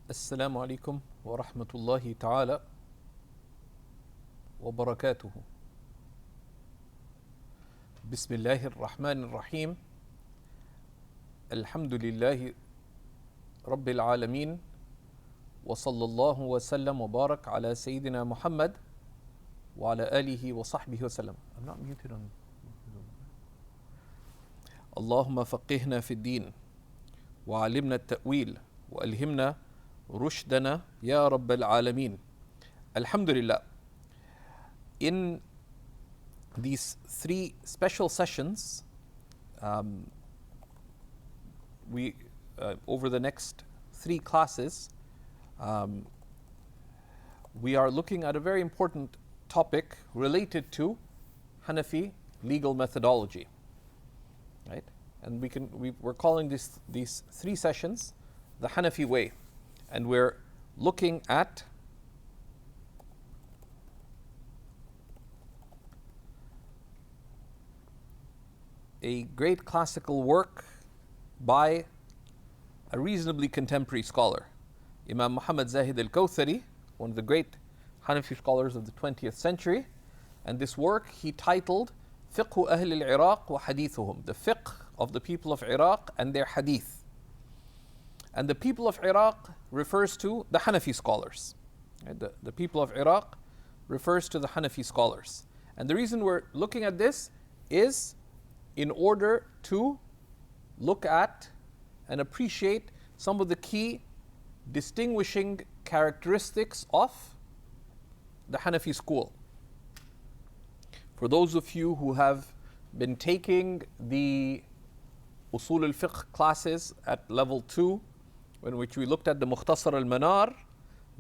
السلام عليكم ورحمة الله تعالى وبركاته. بسم الله الرحمن الرحيم. الحمد لله رب العالمين، وصلى الله وسلم وبارك على سيدنا محمد وعلى آله وصحبه وسلم. I'm not muted on. اللهم فقهنا في الدين وعلمنا التأويل وألهمنا رشدنا يا رب العالمين. Alhamdulillah. In these three special sessions, we over the next three classes, we are looking at a very important topic related to Hanafi legal methodology, right? And we're calling these three sessions the Hanafi way, and we're looking at a great classical work by a reasonably contemporary scholar, Imam Muhammad Zahid al-Kawthari, one of the great Hanafi scholars of the 20th century. And this work he titled Fiqh Ahl al Iraq wa Hadithuhum, the fiqh of the people of Iraq and their hadith. And the people of Iraq refers to the Hanafi scholars. Right? The people of Iraq refers to the Hanafi scholars. And the reason we're looking at this is in order to look at and appreciate some of the key distinguishing characteristics of the Hanafi school. For those of you who have been taking the Usul al-Fiqh classes at level 2, in which we looked at the Mukhtasar al-Manar,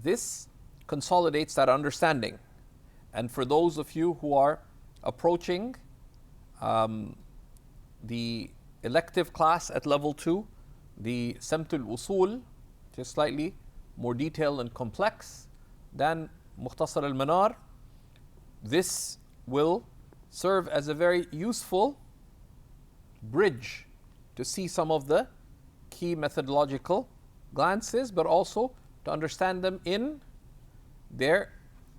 this consolidates that understanding. And for those of you who are approaching the elective class at level 2, the Samt al-Usul, which is slightly more detailed and complex than Mukhtasar al-Manar, this will serve as a very useful bridge to see some of the key methodological glances, but also to understand them in their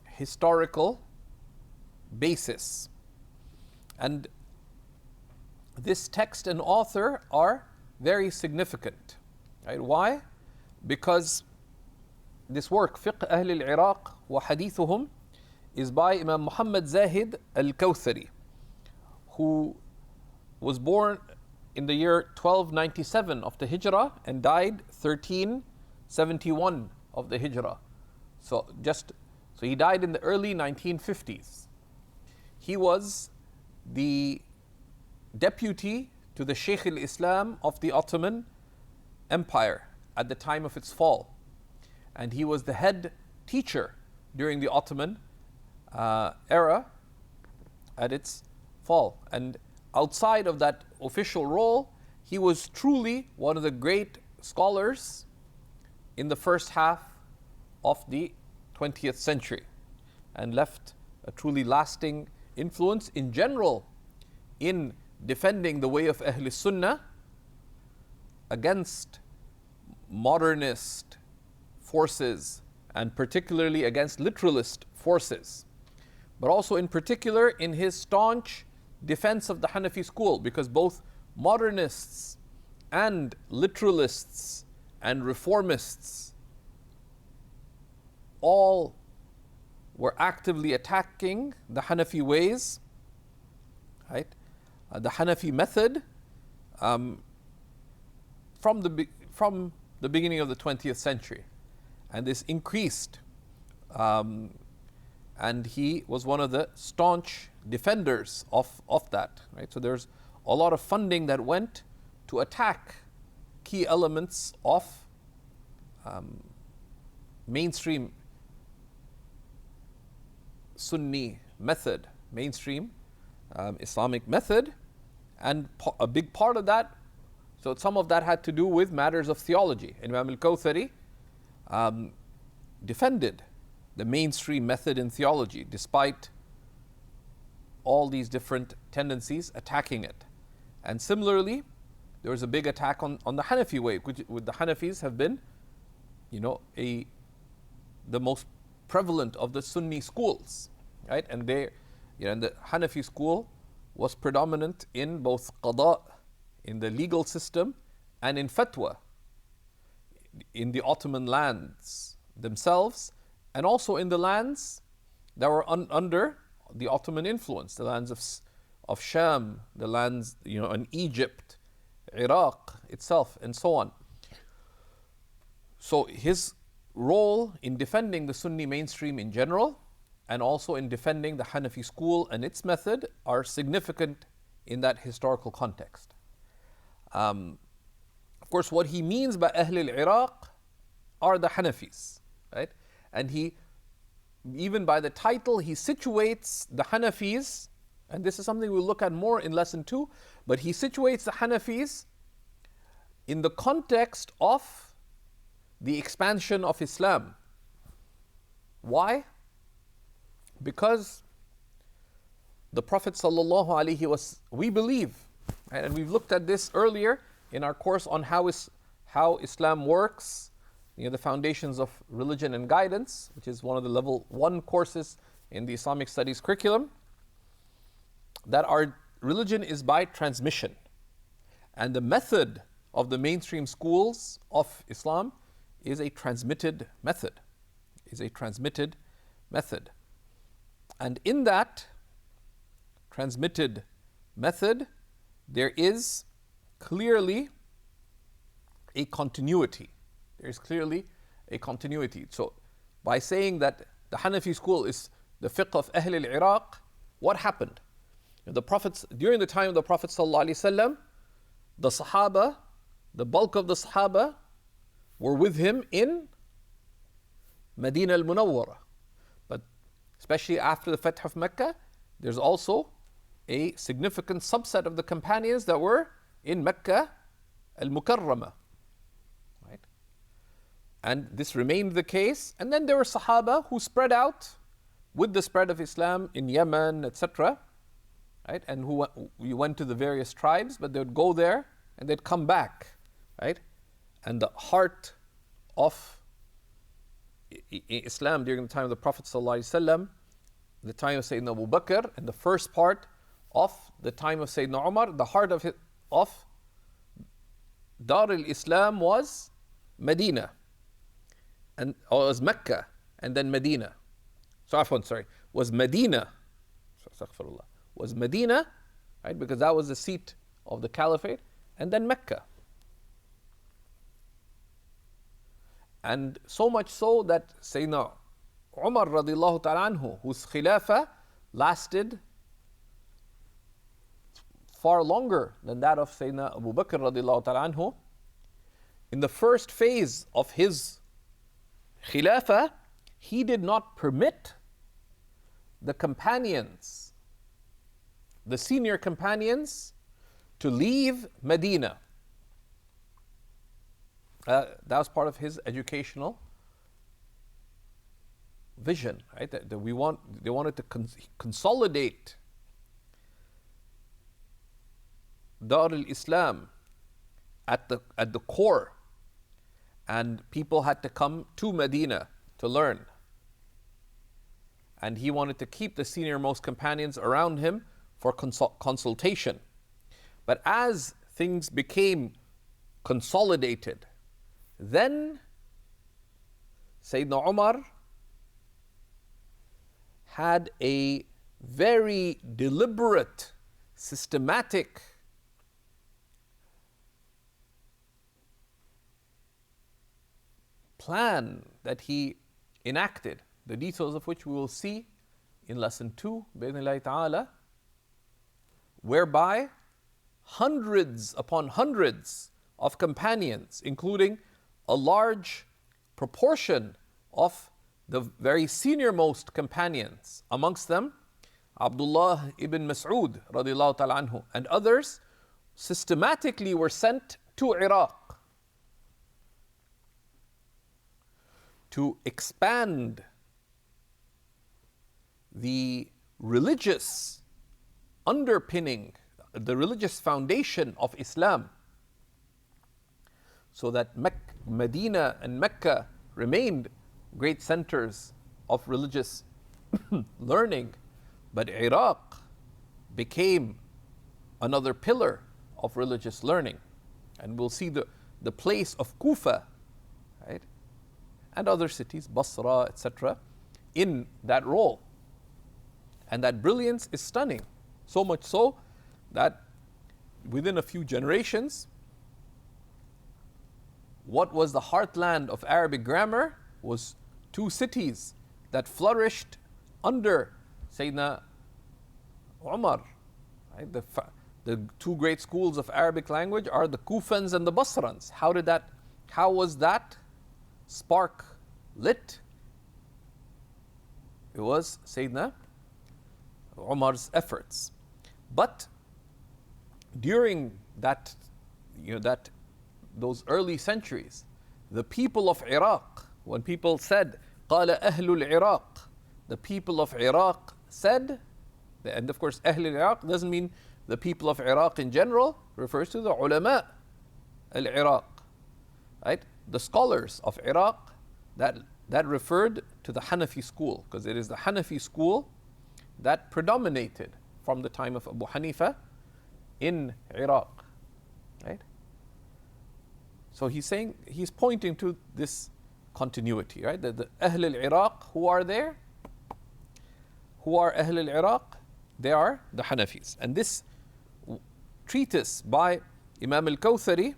historical basis. And this text and author are very significant. Right? Why? Because this work, Fiqh Ahl al Iraq wa Hadithuhum, is by Imam Muhammad Zahid al-Kawthari, who was born in the year 1297 of the Hijrah and died 1371 of the Hijrah. So he died in the early 1950s. He was the deputy to the Shaykh al-Islam of the Ottoman Empire at the time of its fall. And he was the head teacher during the Ottoman era at its fall. And outside of that official role, he was truly one of the great scholars in the first half of the 20th century and left a truly lasting influence in general in defending the way of Ahl Sunnah against modernist forces and particularly against literalist forces, but also in particular in his staunch defense of the Hanafi school, because both modernists and literalists and reformists all were actively attacking the Hanafi ways, right? The Hanafi method from the beginning of the 20th century, and this increased, and he was one of the staunch defenders of that, right? So there's a lot of funding that went to attack key elements of mainstream Sunni method, mainstream Islamic method, and a big part of that, so some of that had to do with matters of theology. Imam al-Kawthari defended the mainstream method in theology despite all these different tendencies attacking it. And similarly, there was a big attack on the Hanafi way, which the Hanafis have been the most prevalent of the Sunni schools, right? And and the Hanafi school was predominant in both qada, in the legal system, and in fatwa, in the Ottoman lands themselves, and also in the lands that were under the Ottoman influence, the lands of Sham, the lands, in Egypt, Iraq itself, and so on. So his role in defending the Sunni mainstream in general, and also in defending the Hanafi school and its method, are significant in that historical context. Of course, what he means by Ahl al Iraq are the Hanafis, right? And he, even by the title, he situates the Hanafis, and this is something we'll look at more in lesson 2, but he situates the Hanafis in the context of the expansion of Islam. Why? Because the Prophet we believe, and we've looked at this earlier in our course on how Islam works, the foundations of religion and guidance, which is one of the level 1 courses in the Islamic studies curriculum, that our religion is by transmission. And the method of the mainstream schools of Islam is a transmitted method. And in that transmitted method, there is clearly a continuity. So by saying that the Hanafi school is the fiqh of Ahl al Iraq, what happened? During the time of the Prophet ﷺ, the Sahaba, the bulk of the Sahaba, were with him in Medina al-Munawwara. But especially after the Fath of Mecca, there's also a significant subset of the companions that were in Mecca al-Mukarramah. Right? And this remained the case. And then there were Sahaba who spread out with the spread of Islam in Yemen, etc. Right? And who went to the various tribes, but they would go there and they'd come back. Right? And the heart of Islam during the time of the Prophet ﷺ, the time of Sayyidina Abu Bakr, and the first part of the time of Sayyidina Umar, the heart of Dar al-Islam was Medina, or was Mecca, and then Medina. Was Medina. Was Medina, right? Because that was the seat of the caliphate, and then Mecca. And so much so that Sayyidina Umar radiallahu ta'ala anhu, whose khilafah lasted far longer than that of Sayyidina Abu Bakr radiallahu ta'ala anhu, in the first phase of his khilafah, he did not permit the companions, the senior companions, to leave Medina. That was part of his educational vision, right? They wanted to consolidate Dar al-Islam at the core, and people had to come to Medina to learn. And he wanted to keep the senior-most companions around him for consultation. But as things became consolidated, then Sayyidina Umar had a very deliberate, systematic plan that he enacted, the details of which we will see in lesson 2, bi'idhnillahi ta'ala, whereby hundreds upon hundreds of companions, including a large proportion of the very senior-most companions, amongst them Abdullah ibn Mas'ud radiallahu ta'ala anhu, and others, systematically were sent to Iraq to expand the religious underpinning, the religious foundation of Islam, so that Medina and Mecca remained great centers of religious learning, but Iraq became another pillar of religious learning. And we'll see the place of Kufa, right, and other cities, Basra, etc., in that role. And that brilliance is stunning, so much so that within a few generations, what was the heartland of Arabic grammar was two cities that flourished under Sayyidina Umar. Right? The two great schools of Arabic language are the Kufans and the Basrans. How was that spark lit? It was Sayyidina Umar's efforts. But during those early centuries, the people of Iraq, when people said, قال أهل العراق, the people of Iraq said, and of course, أهل العراق doesn't mean the people of Iraq in general, refers to the ulama al-Iraq, right? The scholars of Iraq, that referred to the Hanafi school, because it is the Hanafi school that predominated from the time of Abu Hanifa in Iraq, right? So he's pointing to this continuity, right? The Ahl al-Iraq, who are there? Who are Ahl al-Iraq? They are the Hanafis. And this treatise by Imam al-Kawthari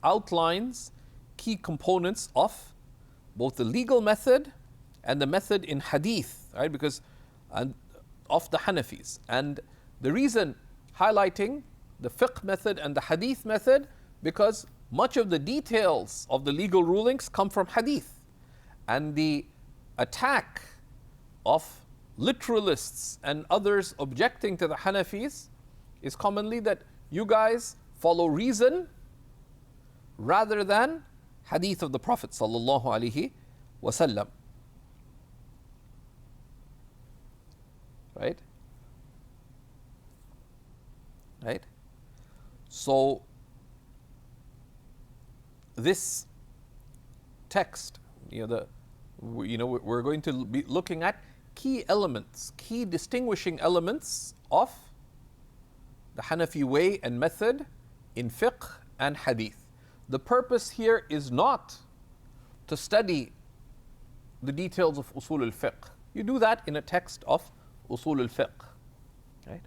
outlines key components of both the legal method and the method in hadith, right? Because of the Hanafis. And the reason highlighting the fiqh method and the hadith method, because much of the details of the legal rulings come from hadith. And the attack of literalists and others objecting to the Hanafis is commonly that you guys follow reason rather than hadith of the Prophet sallallahu alaihi wasallam. Right? Right? So this text, we're going to be looking at key elements, key distinguishing elements of the Hanafi way and method in fiqh and hadith. The purpose here is not to study the details of usul al-fiqh. You do that in a text of usul al-fiqh. Right?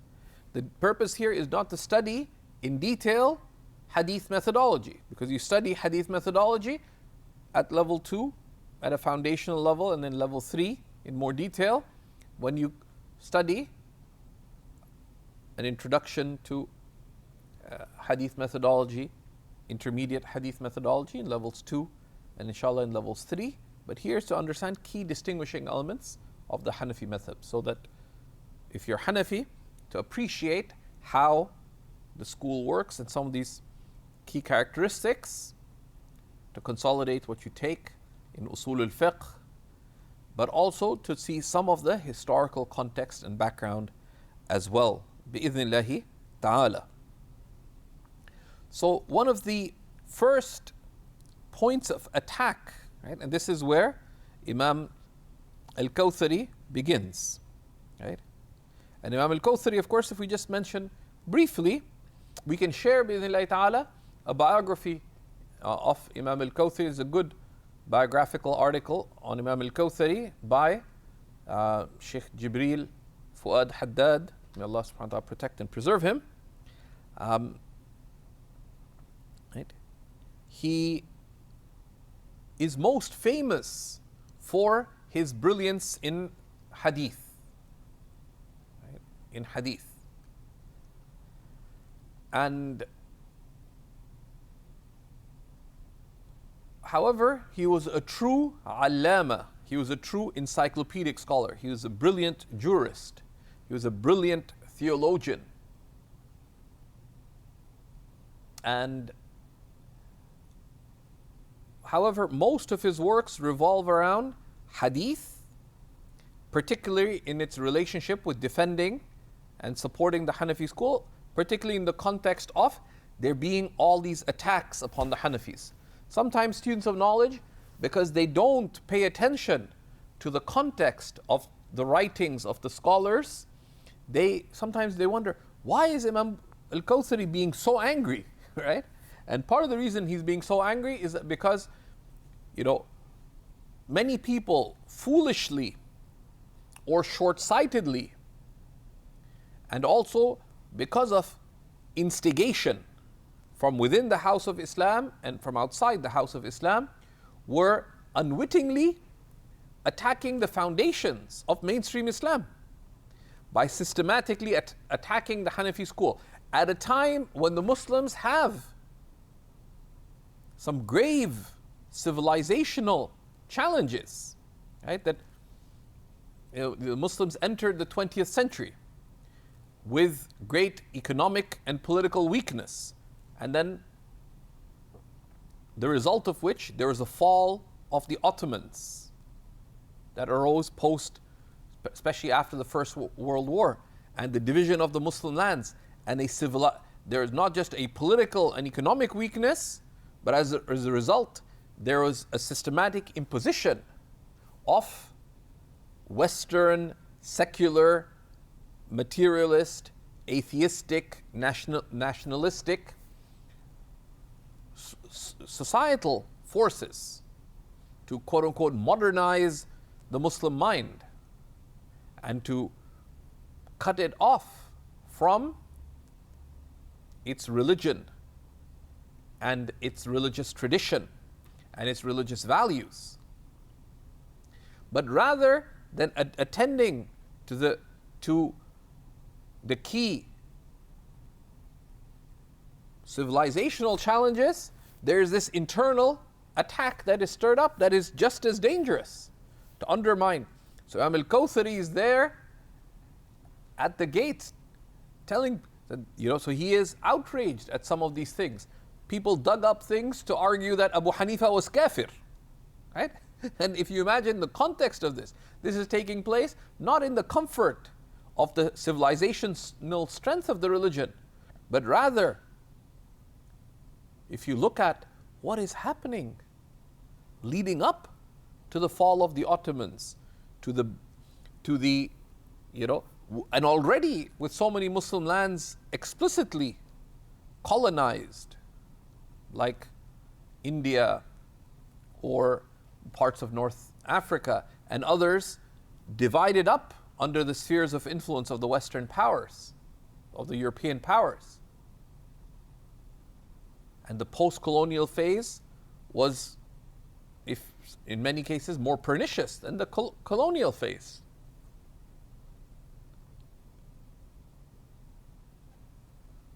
The purpose here is not to study in detail hadith methodology, because you study hadith methodology at level 2, at a foundational level, and then level 3 in more detail when you study an introduction to hadith methodology, intermediate hadith methodology in levels 2, and inshallah in levels 3. But here's to understand key distinguishing elements of the Hanafi method, so that if you're Hanafi, to appreciate how the school works and some of these key characteristics, to consolidate what you take in usul al-fiqh, but also to see some of the historical context and background as well, bi'idhnillahi ta'ala. So one of the first points of attack, right, and this is where Imam al-Kawthari begins, right? And Imam al-Kawthari, of course, if we just mention briefly, we can share bi'idhnillahi ta'ala a biography of Imam al-Kawthari. Is a good biographical article on Imam al-Kawthari by Sheikh Jibril Fuad Haddad. May Allah subhanahu wa ta'ala protect and preserve him. Right? He is most famous for his brilliance in hadith. Right? In hadith. And however, he was a true allama. He was a true encyclopedic scholar. He was a brilliant jurist. He was a brilliant theologian. And however, most of his works revolve around hadith, particularly in its relationship with defending and supporting the Hanafi school, particularly in the context of there being all these attacks upon the Hanafis. Sometimes students of knowledge, because they don't pay attention to the context of the writings of the scholars, sometimes they wonder, why is Imam al-Kawthari being so angry, right? And part of the reason he's being so angry is that because, many people foolishly or short-sightedly, and also because of instigation from within the house of Islam and from outside the house of Islam, were unwittingly attacking the foundations of mainstream Islam by systematically attacking the Hanafi school at a time when the Muslims have some grave civilizational challenges, right? That the Muslims entered the 20th century with great economic and political weakness, and then the result of which there was a fall of the Ottomans that arose especially after the First World War, and the division of the Muslim lands, and there is not just a political and economic weakness, but as a result, there was a systematic imposition of Western, secular, materialist, atheistic, nationalistic, societal forces to quote unquote modernize the Muslim mind and to cut it off from its religion and its religious tradition and its religious values. But rather than attending to the key civilizational challenges, there's this internal attack that is stirred up that is just as dangerous to undermine. So Imam al-Kawthari is there at the gates telling that, so he is outraged at some of these things. People dug up things to argue that Abu Hanifa was kafir, right? And if you imagine the context of this is taking place not in the comfort of the civilizational strength of the religion, but rather, if you look at what is happening leading up to the fall of the Ottomans, and already with so many Muslim lands explicitly colonized, like India or parts of North Africa, and others divided up under the spheres of influence of the Western powers, of the European powers. And the post-colonial phase was, in many cases, more pernicious than the colonial phase.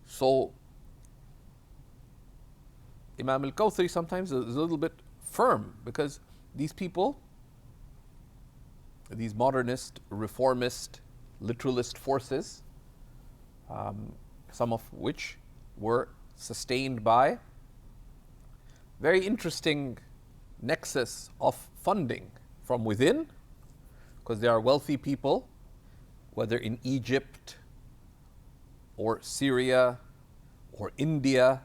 So Imam al-Kawthari sometimes is a little bit firm, because these people, these modernist, reformist, literalist forces, some of which were sustained by very interesting nexus of funding from within, because there are wealthy people, whether in Egypt or Syria or India,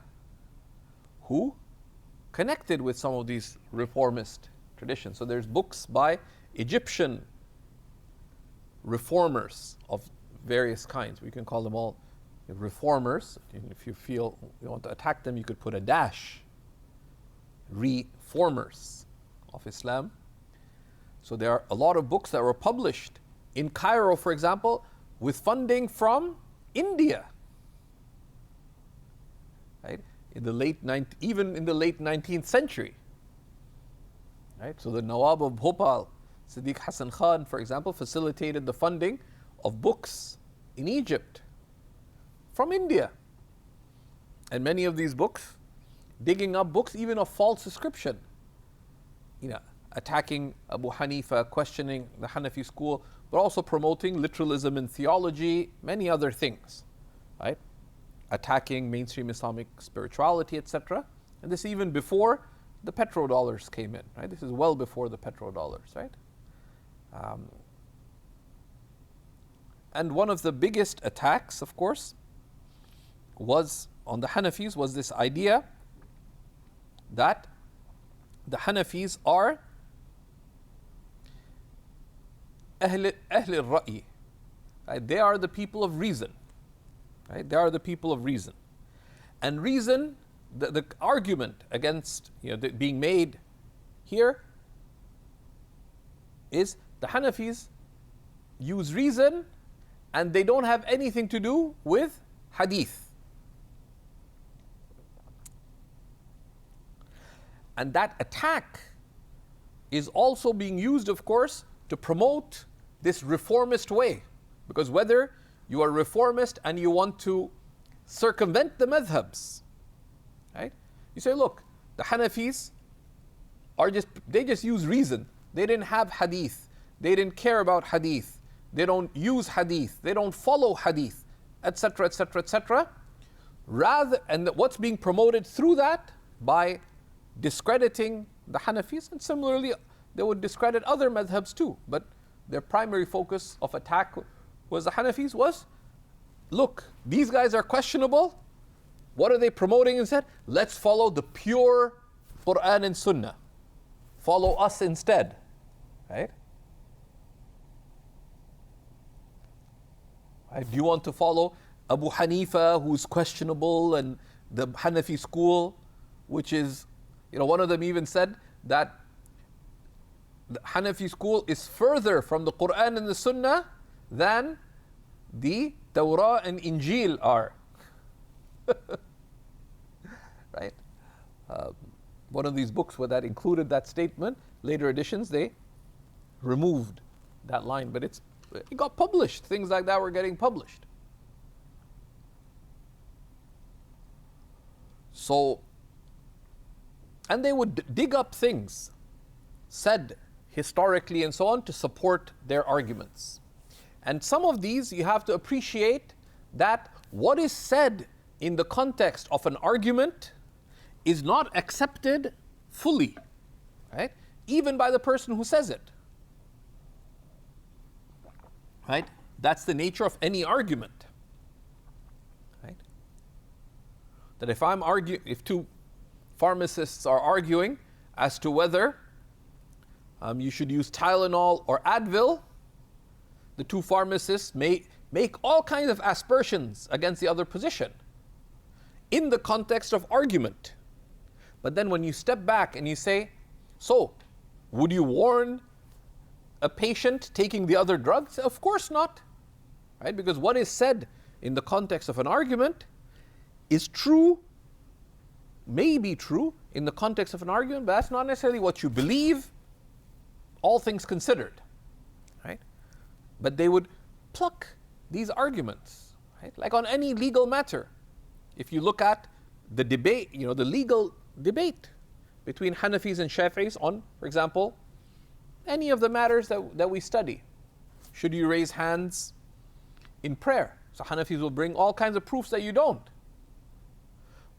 who connected with some of these reformist traditions. So there's books by Egyptian reformers of various kinds. We can call them all reformers. If you feel you want to attack them, you could put a dash. Reformers of Islam. So there are a lot of books that were published in Cairo, for example, with funding from India. Right? Even in the late 19th century. Right? So the Nawab of Bhopal, Siddiq Hassan Khan, for example, facilitated the funding of books in Egypt from India. And many of these books, digging up books even of false description, attacking Abu Hanifa, questioning the Hanafi school, but also promoting literalism in theology, many other things, right? Attacking mainstream Islamic spirituality, etc. And this even before the petrodollars came in, right? This is well before the petrodollars, right? And one of the biggest attacks, of course, was on the Hanafis, was this idea that the Hanafis are Ahl al-Ra'yi. Right? They are the people of reason. Right? They are the people of reason. And reason, the argument against being made here is the Hanafis use reason and they don't have anything to do with hadith. And that attack is also being used, of course, to promote this reformist way. Because whether you are reformist and you want to circumvent the madhabs, right? You say, look, the Hanafis they just use reason. They didn't have hadith. They didn't care about hadith. They don't use hadith. They don't follow hadith, etc., etc., etc. And what's being promoted through that? By discrediting the Hanafis, and similarly, they would discredit other madhabs too. But their primary focus of attack was the Hanafis was, look, these guys are questionable. What are they promoting instead? Let's follow the pure Quran and Sunnah. Follow us instead, right? Do you want to follow Abu Hanifa, who's questionable, and the Hanafi school, which is, one of them even said that the Hanafi school is further from the Quran and the Sunnah than the Torah and Injil are. Right? One of these books where that included that statement, later editions, they removed that line, but it got published. Things like that were getting published. So, and they would dig up things said historically and so on to support their arguments. And some of these you have to appreciate that what is said in the context of an argument is not accepted fully, right? Even by the person who says it. Right? That's the nature of any argument. Right? That if two pharmacists are arguing as to whether you should use Tylenol or Advil, the two pharmacists may make all kinds of aspersions against the other position in the context of argument. But then when you step back and you say, so, would you warn a patient taking the other drugs? Of course not, right? Because what is said in the context of an argument is true, may be true in the context of an argument, but that's not necessarily what you believe, all things considered, right? But they would pluck these arguments, right? Like on any legal matter. If you look at the debate, the legal debate between Hanafis and Shafi'is on, for example, any of the matters that we study. Should you raise hands in prayer? So Hanafis will bring all kinds of proofs that you don't.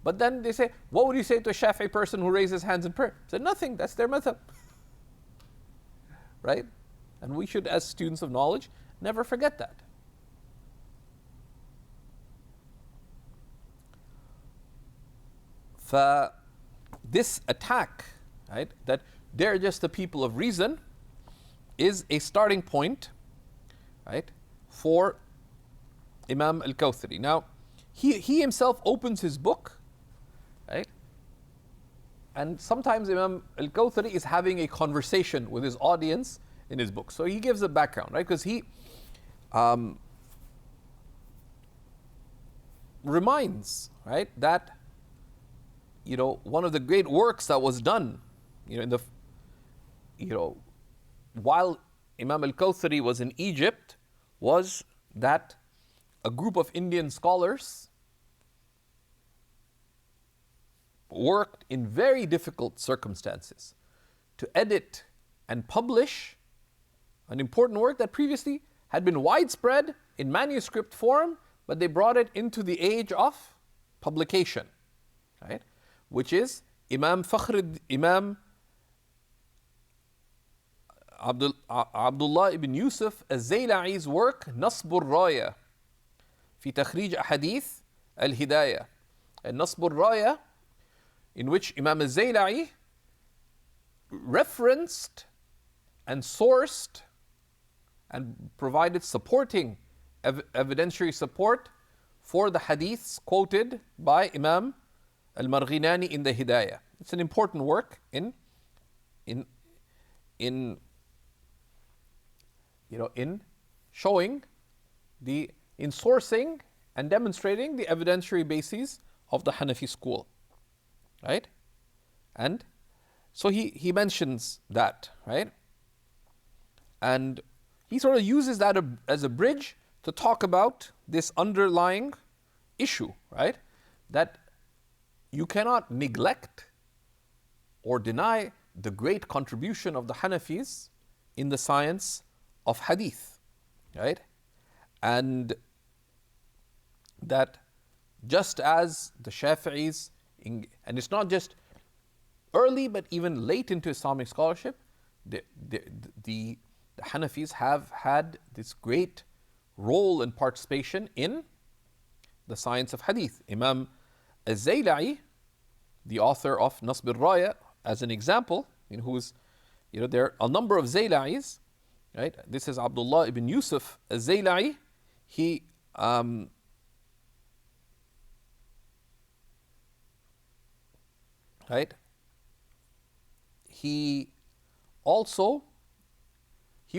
But then they say, what would you say to a Shafi'i person who raises hands in prayer? Say, nothing, that's their madhab. Right? And we should, as students of knowledge, never forget that. This attack, right, that they're just the people of reason, is a starting point, right, for Imam al-Kawthari. Now, he himself opens his book, right, and sometimes Imam al-Kawthari is having a conversation with his audience in his book. So he gives a background, right, because he reminds, right, that one of the great works that was done, while Imam al-Kawthari was in Egypt, was that a group of Indian scholars worked in very difficult circumstances to edit and publish an important work that previously had been widespread in manuscript form, but they brought it into the age of publication, right? Which is Imam Abdullah ibn Yusuf al-Zayla'i's work, Nasb al-Raya, fi takhrij hadith al-Hidayah. And Nasb al-Raya, in which Imam al-Zayla'i referenced and sourced and provided supporting evidentiary support for the hadiths quoted by Imam al-Marghinani in the Hidayah. It's an important work in showing in sourcing and demonstrating the evidentiary bases of the Hanafi school, right? And so he mentions that, right? And he sort of uses that as a bridge to talk about this underlying issue, right? That you cannot neglect or deny the great contribution of the Hanafis in the science of hadith, right? And that just as the Shafi'is, and it's not just early but even late into Islamic scholarship, the Hanafis have had this great role and participation in the science of hadith. Imam al-Zayla'i, the author of Nasb al-Raya, as an example, there are a number of Zayla'is, right? This is Abdullah ibn Yusuf al-Zayla'i. He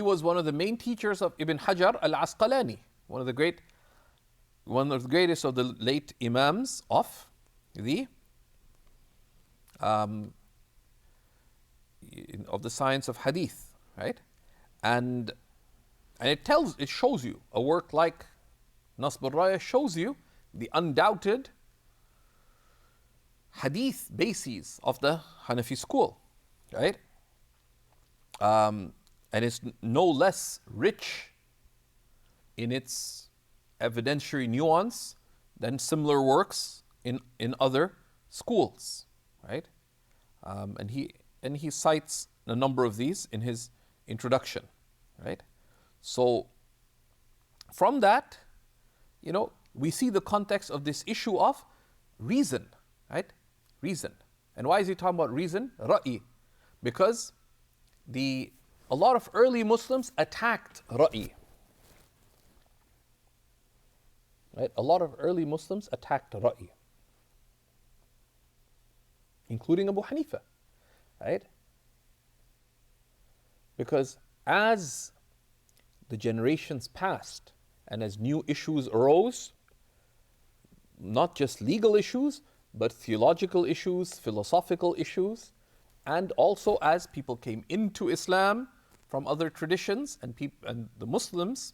was one of the main teachers of Ibn Hajar al-Asqalani, one of the greatest of the late Imams of the science of hadith, right? And it shows you, a work like Nasb al-Raya shows you the undoubted hadith bases of the Hanafi school, right? And it's no less rich in its evidentiary nuance than similar works in other schools, right? And he cites a number of these in his introduction, right? So from that, we see the context of this issue of reason, right? Reason. And why is he talking about reason? Ra'i. Because a lot of early Muslims attacked Ra'i. Right? A lot of early Muslims attacked Ra'i, including Abu Hanifa, right? Because as the generations passed and as new issues arose, not just legal issues, but theological issues, philosophical issues, and also as people came into Islam from other traditions and the Muslims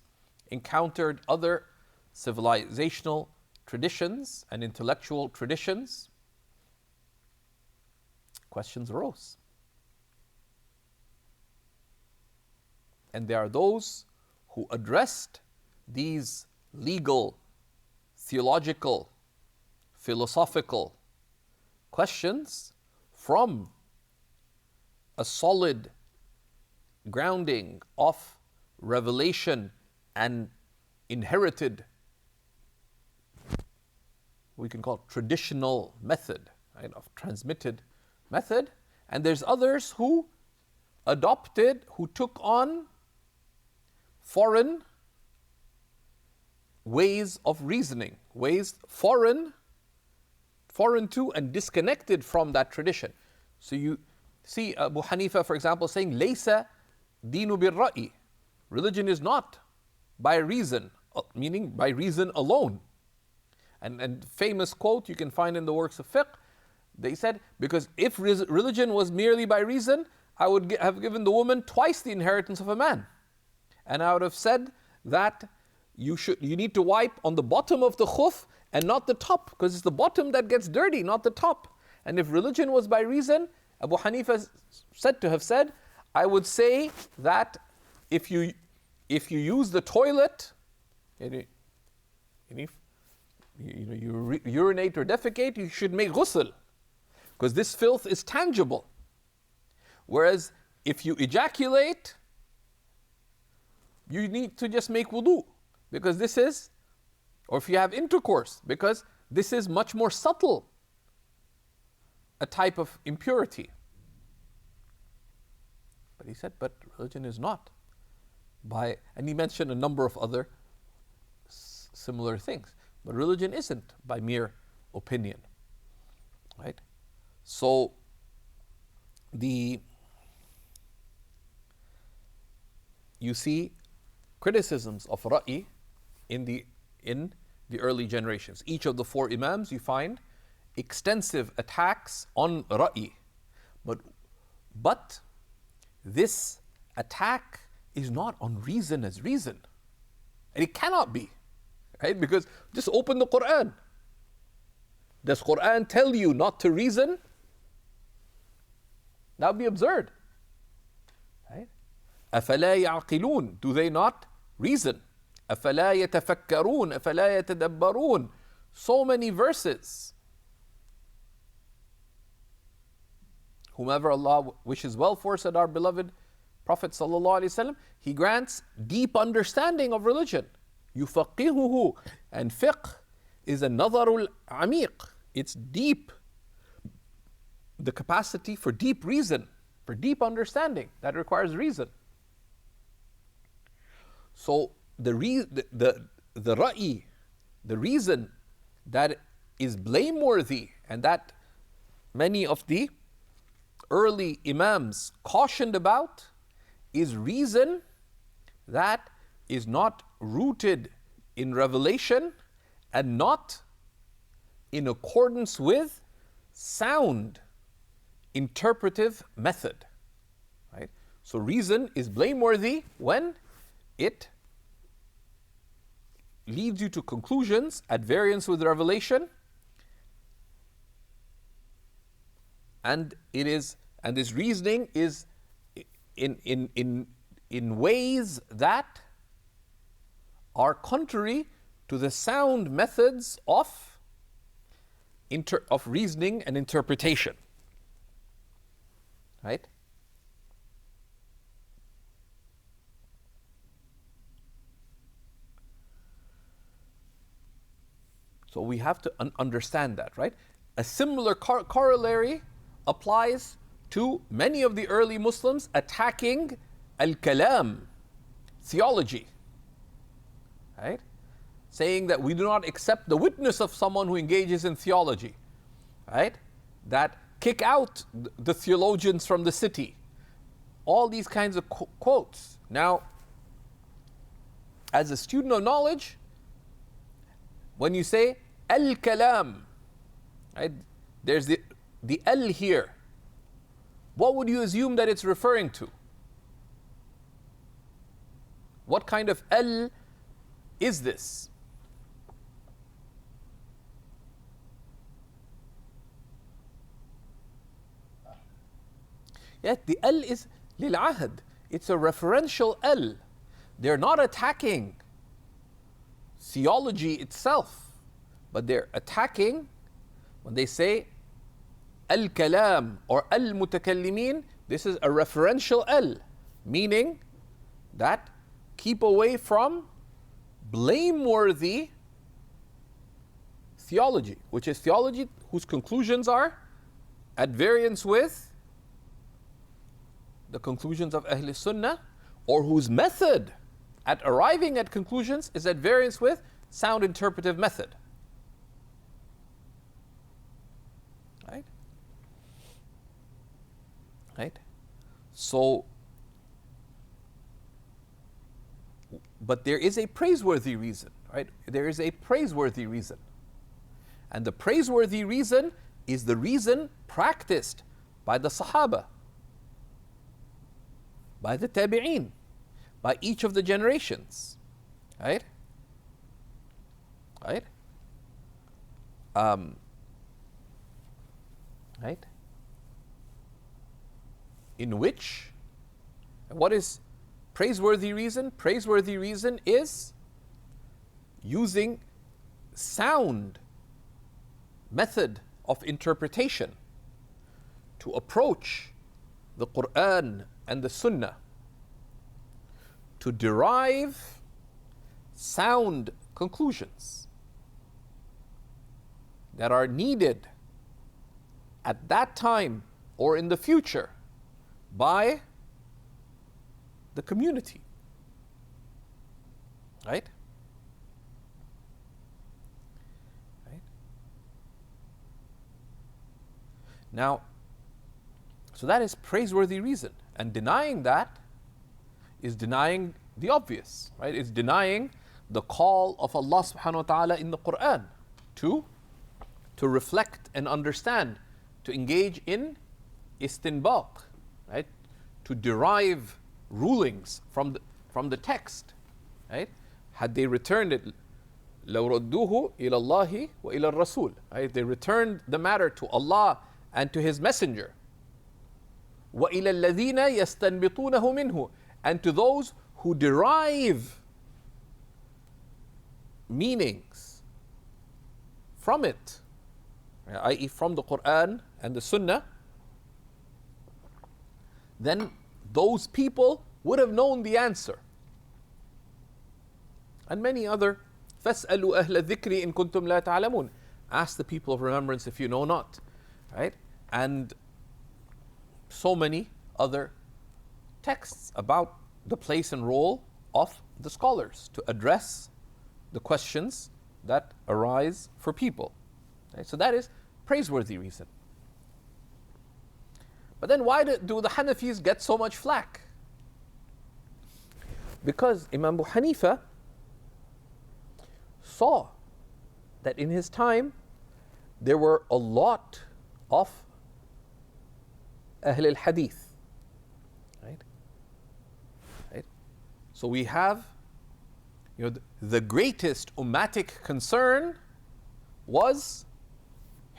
encountered other civilizational traditions and intellectual traditions, questions arose. And there are those who addressed these legal, theological, philosophical questions from a solid grounding of revelation and inherited, we can call it traditional method, right, of transmitted method. And there's others who took on foreign ways of reasoning, ways foreign to and disconnected from that tradition. So you see Abu Hanifa, for example, saying, Laysa dinu bil ra'i. Religion is not by reason, meaning by reason alone. And famous quote you can find in the works of fiqh, they said, because if religion was merely by reason, I would have given the woman twice the inheritance of a man. And I would have said that you need to wipe on the bottom of the khuf and not the top, because it's the bottom that gets dirty, not the top. And if religion was by reason, Abu Hanifa said to have said, I would say that if you use the toilet, you urinate or defecate, you should make ghusl, because this filth is tangible. Whereas if you ejaculate, you need to just make wudu, because this is, or if you have intercourse, because this is much more subtle, a type of impurity. But he said, but religion is not by, and he mentioned a number of other similar things. But religion isn't by mere opinion, right? So you see criticisms of Ra'i in the early generations. Each of the four Imams, you find extensive attacks on Ra'i. But this attack is not on reason as reason. And it cannot be, right? Because just open the Quran. Does Quran tell you not to reason? That would be absurd, right? أَفَلَا يَعْقِلُونَ, do they not reason? أَفَلَا يَتَفَكَّرُونَ أَفَلَا يَتَدَبَّرُونَ. So many verses. Whomever Allah wishes well for, said our beloved Prophet ﷺ, He grants deep understanding of religion. يُفَقِّهُهُ. And fiqh is a nadarul amiq. It's deep. The capacity for deep reason, for deep understanding. That requires reason. So the ra'i, the reason that is blameworthy and that many of the early Imams cautioned about is reason that is not rooted in revelation and not in accordance with sound interpretive method, right? So reason is blameworthy when it leads you to conclusions at variance with revelation, and this reasoning is in ways that are contrary to the sound methods of reasoning and interpretation, right? So we have to understand that, right? A similar corollary applies to many of the early Muslims attacking al-kalam, theology, right? Saying that we do not accept the witness of someone who engages in theology, right? That kick out the theologians from the city. All these kinds of quotes. Now, as a student of knowledge, when you say al-kalam, right, there's the al here. What would you assume that it's referring to? What kind of al is this? Yet the al is lil-ahd. It's a referential al. They're not attacking theology itself, but they're attacking when they say al-kalam or al-mutakallimin. This is a referential al, meaning that keep away from blameworthy theology, which is theology whose conclusions are at variance with the conclusions of Ahl Sunnah, or whose method at arriving at conclusions is at variance with sound interpretive method. Right? Right? So, but there is a praiseworthy reason, right? There is a praiseworthy reason. And the praiseworthy reason is the reason practiced by the Sahaba, by the Tabi'een, by each of the generations, right? Right? Right? In which, what is praiseworthy reason? Praiseworthy reason is using sound method of interpretation to approach the Quran and the Sunnah, to derive sound conclusions that are needed at that time or in the future by the community. Right? Right? Now, so that is praiseworthy reason. And denying that is denying the obvious, right? It's denying the call of Allah subhanahu wa ta'ala in the Quran to reflect and understand, to engage in istinbat, right? To derive rulings from the text, right? Had they returned it, لَوْ رَدُّوهُ إِلَى اللَّهِ وَإِلَى الرَّسُولِ, right? They returned the matter to Allah and to His Messenger. وَإِلَى الَّذِينَ يَسْتَنْبِطُونَهُ مِنْهُ, and to those who derive meanings from it, i.e. from the Quran and the Sunnah, then those people would have known the answer. And many other, فَاسْأَلُوا أَهْلَ الذِّكْرِ إِن كُنْتُمْ لَا تَعْلَمُونَ, ask the people of remembrance if you know not, right? And so many other texts about the place and role of the scholars to address the questions that arise for people. Right? So that is praiseworthy reason. But then why do the Hanafis get so much flack? Because Imam Abu Hanifa saw that in his time there were a lot of Ahl al-Hadith. Right? Right? So we have, the greatest ummatic concern was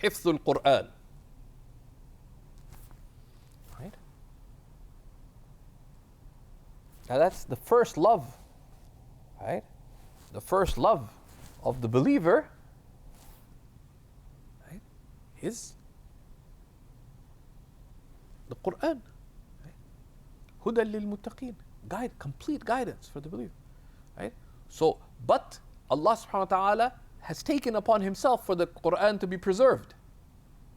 حفظ القرآن. Right? Now that's the first love, right? The first love of the believer, right, is the Quran. Hudan lil muttaqeen, complete guidance for the believer. Right? So, but Allah subhanahu wa ta'ala has taken upon Himself for the Quran to be preserved.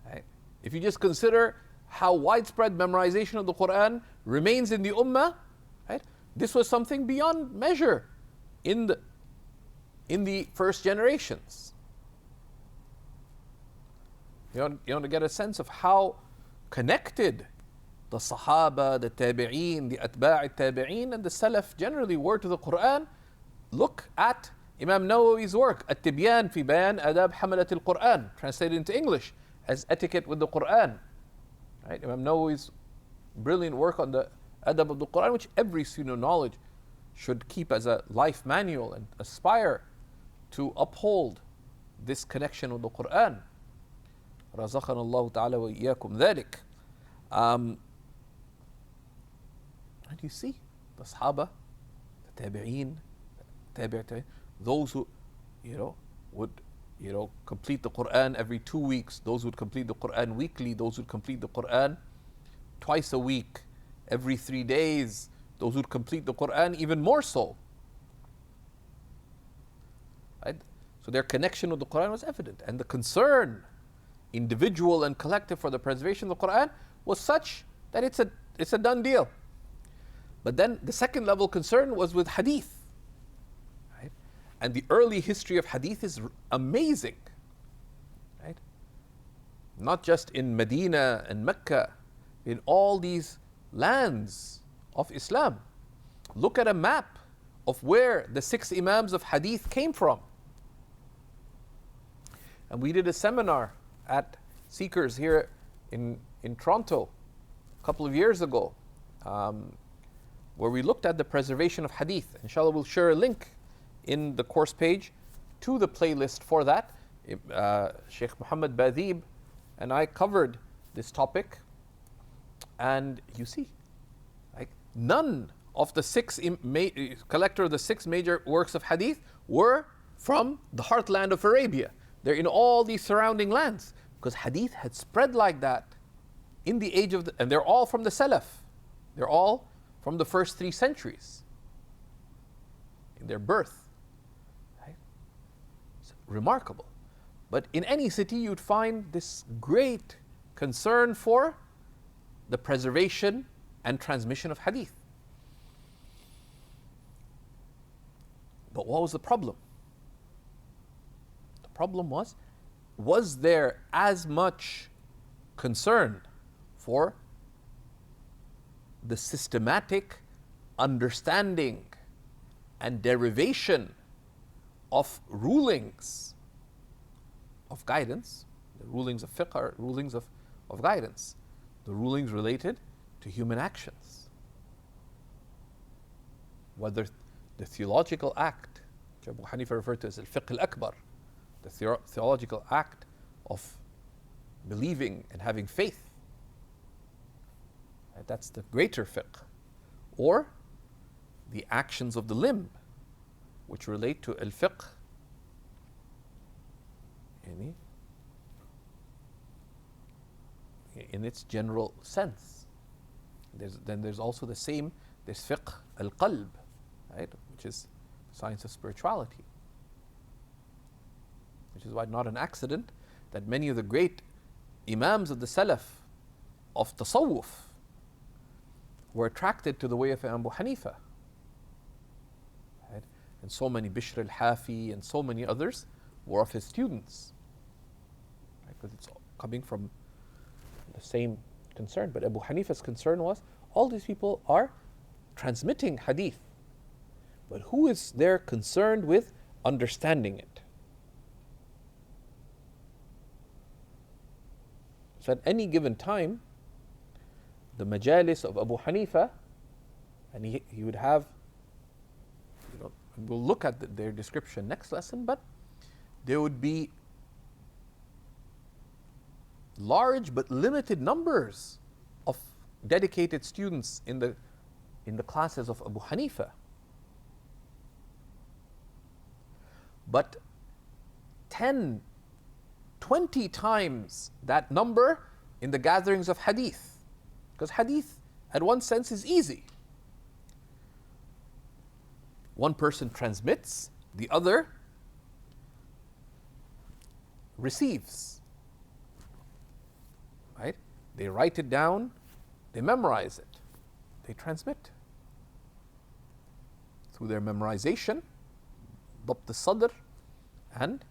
Right? If you just consider how widespread memorization of the Quran remains in the Ummah, right? This was something beyond measure in the first generations. You want to get a sense of how connected the Sahaba, the Tabi'een, the Atba' al-Tabi'een, and the Salaf generally were to the Quran. Look at Imam Nawawi's work, At-Tibyan fi Bayan Adab Hamalat al-Quran, translated into English as Etiquette with the Quran. Right? Imam Nawawi's brilliant work on the Adab of the Quran, which every student of knowledge should keep as a life manual and aspire to uphold this connection with the Quran. رزقنا الله تعالى وإياكم ذلك. And you see the Sahaba, the Tabi'een, Tabi'in, those who would complete the Quran every 2 weeks, those who would complete the Quran weekly, those who would complete the Quran twice a week, every 3 days, those who would complete the Quran even more so. Right? So their connection with the Quran was evident, and the concern, individual and collective, for the preservation of the Quran was such that it's a done deal. But then the second level concern was with hadith. Right? And the early history of hadith is amazing. Right? Not just in Medina and Mecca, in all these lands of Islam. Look at a map of where the 6 Imams of hadith came from. And we did a seminar at Seekers here in Toronto a couple of years ago, where we looked at the preservation of hadith. Inshallah, we'll share a link in the course page to the playlist for that. Shaykh Muhammad Zahid and I covered this topic, and you see, like, none of the collector of the 6 major works of hadith were from the heartland of Arabia. They're in all these surrounding lands, because hadith had spread like that in the age of and they're all from the Salaf. They're all from the first 3 centuries in their birth. Right? It's remarkable. But in any city, you'd find this great concern for the preservation and transmission of hadith. But what was the problem? The problem was there as much concern for the systematic understanding and derivation of rulings of guidance? The rulings of fiqh are rulings of guidance, the rulings related to human actions. Whether the theological act, which Abu Hanifa referred to as al-Fiqh al-Akbar, the theological act of believing and having faith, right? That's the greater fiqh. Or the actions of the limb, which relate to al-Fiqh in its general sense. Then there's also the same, there's Fiqh al-Qalb, right, which is science of spirituality. Which is why not an accident that many of the great Imams of the Salaf of Tasawwuf were attracted to the way of Abu Hanifa. Right? And so many Bishr al-Hafi and so many others were of his students. Right? Because it's coming from the same concern. But Abu Hanifa's concern was, all these people are transmitting hadith, but who is there concerned with understanding it? So at any given time, the majalis of Abu Hanifa, and he would have, we'll look at their description next lesson, but there would be large but limited numbers of dedicated students in the classes of Abu Hanifa. But 10, 20 times that number in the gatherings of hadith. Because hadith, at one sense, is easy. One person transmits, the other receives. Right? They write it down, they memorize it, they transmit. Through their memorization, dabt al-sadr, and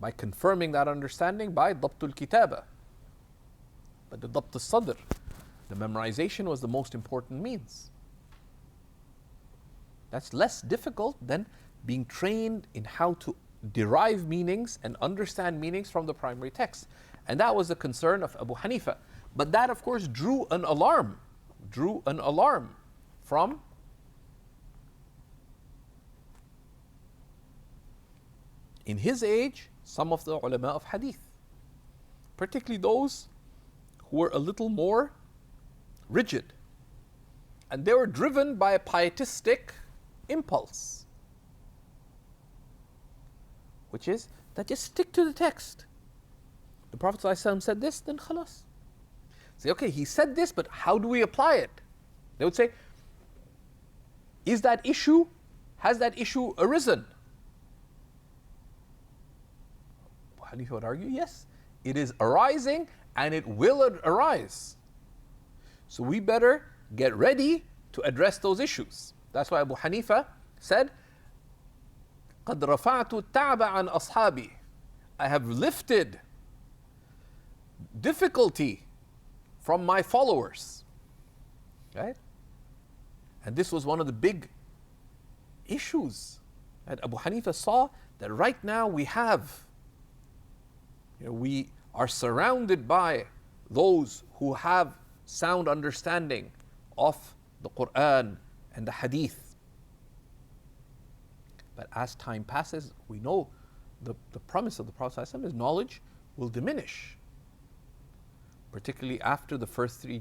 by confirming that understanding by dabt al-kitaba. But the dabt al-sadr, the memorization, was the most important means. That's less difficult than being trained in how to derive meanings and understand meanings from the primary text. And that was the concern of Abu Hanifa. But that, of course, drew an alarm from in his age, some of the ulama of hadith, particularly those who were a little more rigid. And they were driven by a pietistic impulse, which is that just stick to the text. The Prophet ﷺ said this, then khalas. Say, okay, he said this, but how do we apply it? They would say, has that issue arisen? Abu Hanifa would argue, yes, it is arising and it will arise. So we better get ready to address those issues. That's why Abu Hanifa said, قَدْ رَفَعْتُ التَّعْبَ عَنْ أَصْحَابِي. I have lifted difficulty from my followers. Right? And this was one of the big issues. And Abu Hanifa saw that right now we are surrounded by those who have sound understanding of the Quran and the Hadith. But as time passes, we know the promise of the Prophet ﷺ is knowledge will diminish, particularly after the first three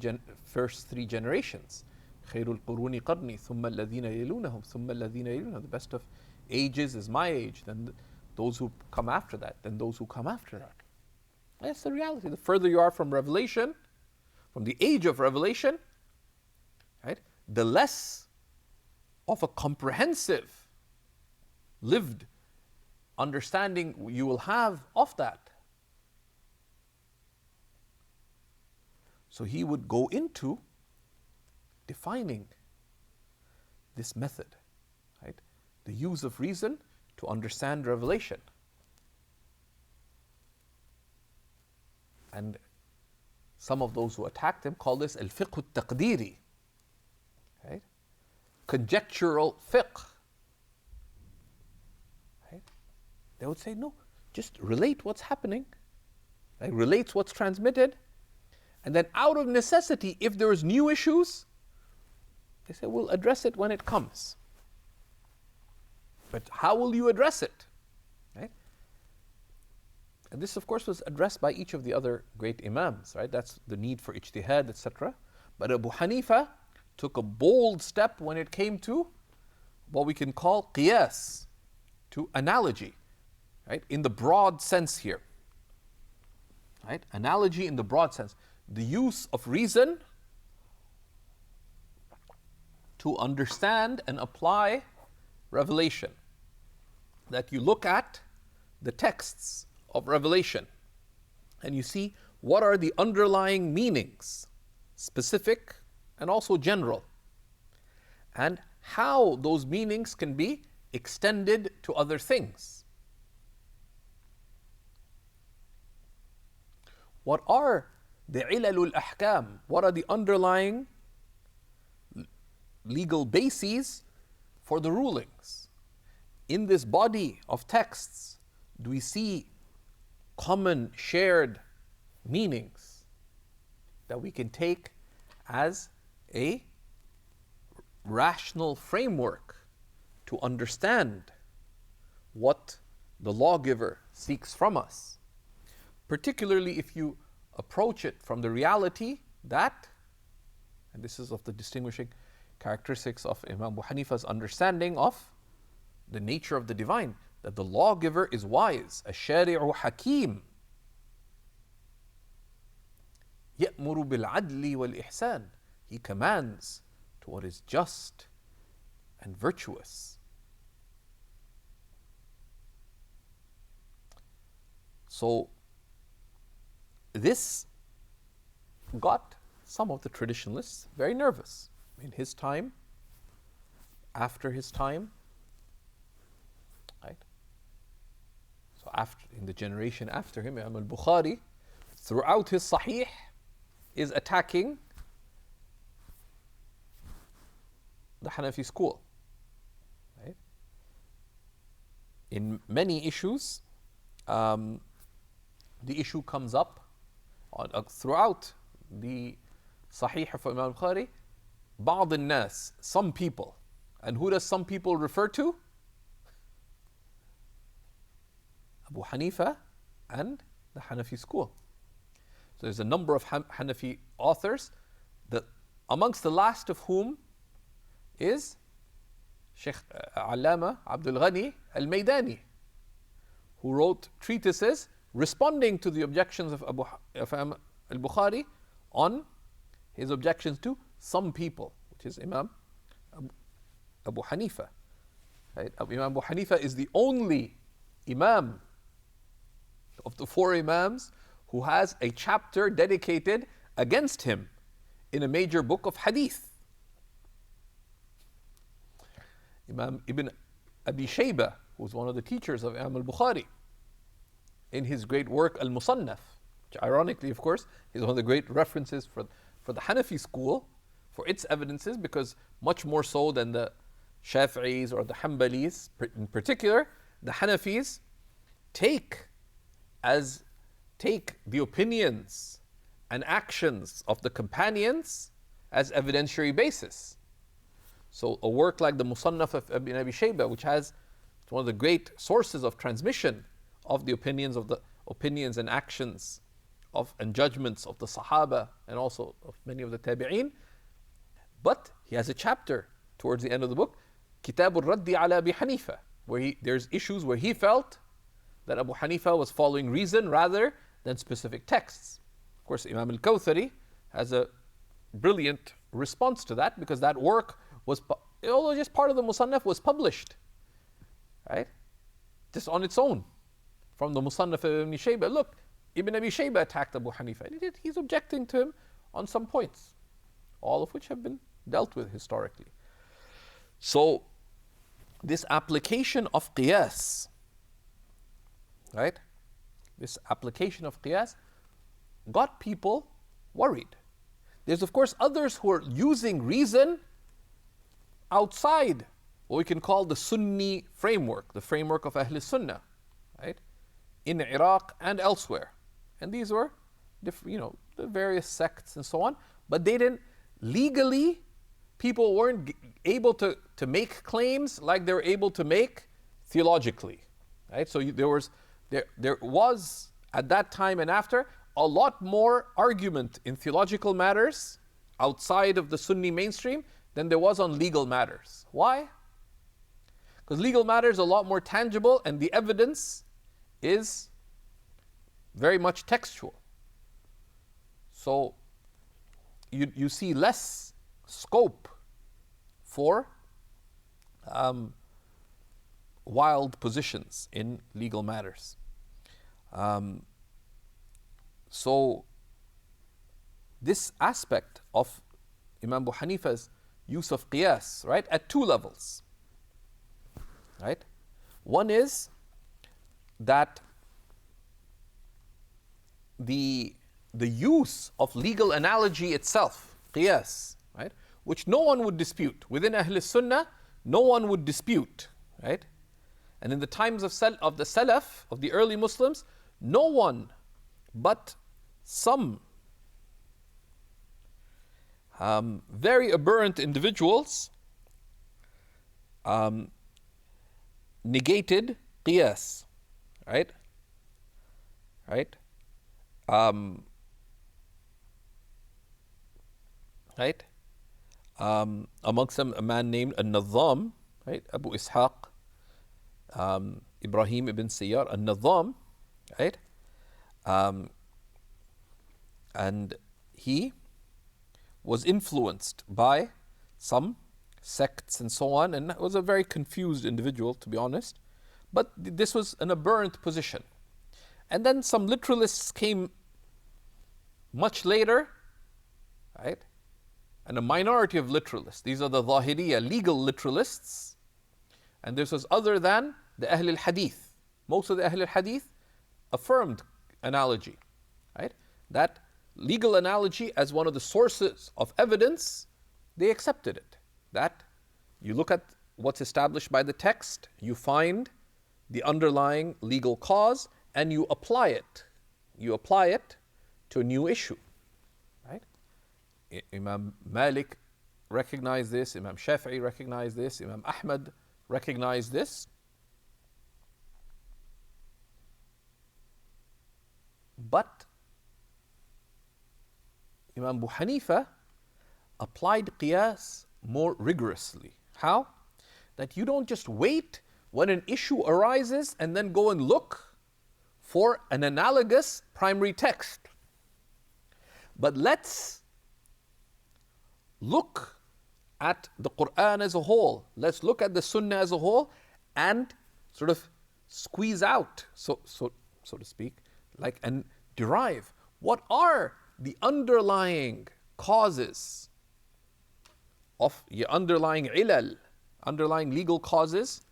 generations. خَيْرُ الْقُرُونِ قَرْنِي ثُمَّ الَّذِينَ يَلُونَهُمْ ثُمَّ الَّذِينَ يَلُونَهُمْ. The best of ages is my age, then those who come after that, then those who come after that. That's the reality. The further you are from revelation, from the age of revelation, right, the less of a comprehensive, lived understanding you will have of that. So he would go into defining this method, right? The use of reason to understand revelation. And some of those who attacked him call this al-fiqh al-taqdiri, right? Conjectural fiqh. Right? They would say, no, just relate what's happening, like relates what's transmitted, and then out of necessity, if there's new issues, they say, we'll address it when it comes. But how will you address it? Right? And this, of course, was addressed by each of the other great Imams, right? That's the need for ijtihad, etc. But Abu Hanifa took a bold step when it came to what we can call qiyas, to analogy, right? In the broad sense here. Right? Analogy in the broad sense. The use of reason to understand and apply revelation. That you look at the texts of revelation and you see what are the underlying meanings, specific and also general, and how those meanings can be extended to other things. What are the ilalul ahkam? What are the underlying legal bases for the rulings? In this body of texts, do we see common shared meanings that we can take as a rational framework to understand what the lawgiver seeks from us? Particularly if you approach it from the reality that, and this is of the distinguishing characteristics of Imam Abu Hanifa's understanding of the nature of the divine, that the lawgiver is wise, ash-shari'u hakim, ya'muru bil-adli wal-ihsan. He commands to what is just and virtuous. So this got some of the traditionalists very nervous. In his time, after his time, right? So in the generation after him, Imam al-Bukhari, throughout his Sahih, is attacking the Hanafi school. Right? In many issues, the issue comes up throughout the Sahih of Imam al-Bukhari, بعض الناس, some people. And who does some people refer to? Abu Hanifa and the Hanafi school. So there's a number of Hanafi authors, amongst the last of whom is Shaykh Allama Abdul Ghani al-Maydani, who wrote treatises responding to the objections of Imam al-Bukhari on his objections to some people, which is Imam Abu Hanifa. Right? Imam Abu Hanifa is the only Imam of the four Imams who has a chapter dedicated against him in a major book of hadith. Imam Ibn Abi Shaybah, who was one of the teachers of Imam al-Bukhari, in his great work al-Musannaf, which ironically, of course, is one of the great references for the Hanafi school, for its evidences, because much more so than the Shafi'is or the Hanbalis in particular, the Hanafis take the opinions and actions of the companions as evidentiary basis. So a work like the Musannaf of Ibn Abi Shaybah, which has one of the great sources of transmission of the opinions and actions and judgments of the Sahaba and also of many of the Tabi'een. But he has a chapter towards the end of the book, Kitab al-Raddi ala Abi Hanifa, where there's issues where he felt that Abu Hanifa was following reason rather than specific texts. Of course, Imam al-Kawthari has a brilliant response to that, because that work was, although just part of the Musannaf, was published, right? Just on its own, from the Musannaf of Ibn Shaybah. Look, Ibn Abi Shaybah attacked Abu Hanifa. He's objecting to him on some points, all of which have been dealt with historically. So, this application of qiyas, right? This application of qiyas got people worried. There's of course others who are using reason outside what we can call the Sunni framework, the framework of Ahl Sunnah, right? In Iraq and elsewhere. And these were, the various sects and so on. But they didn't, legally, people weren't able to make claims like they were able to make theologically, right? So there was, at that time and after, a lot more argument in theological matters outside of the Sunni mainstream than there was on legal matters. Why? Because legal matters are a lot more tangible and the evidence is very much textual. So you see less scope for wild positions in legal matters. So this aspect of Imam Abu Hanifa's use of qiyas, right, at two levels, right? One is that the use of legal analogy itself, qiyas, right, which no one would dispute. Within Ahl Sunnah, no one would dispute, right? And in the times of the Salaf, of the early Muslims, no one but some very aberrant individuals negated qiyas, right? Right? Right? Amongst them, a man named al-Nadham, right? Abu Ishaq, Ibrahim ibn Sayyar al-Nadham, right? And he was influenced by some sects and so on, and was a very confused individual, to be honest. But this was an aberrant position. And then some literalists came much later, right? And a minority of literalists. These are the Zahiriyya, legal literalists. And this was other than the Ahl al-Hadith. Most of the Ahl al-Hadith affirmed analogy, right? That legal analogy as one of the sources of evidence, they accepted it. That you look at what's established by the text, you find the underlying legal cause, and you apply it. You apply it to a new issue, right? Imam Malik recognized this, Imam Shafi'i recognized this, Imam Ahmad recognized this. But Imam Abu Hanifa applied qiyas more rigorously. How? That you don't just wait when an issue arises and then go and look for an analogous primary text. But let's look at the Quran as a whole. Let's look at the Sunnah as a whole and sort of squeeze out, so to speak, and derive what are the underlying causes of your underlying ilal, underlying legal causes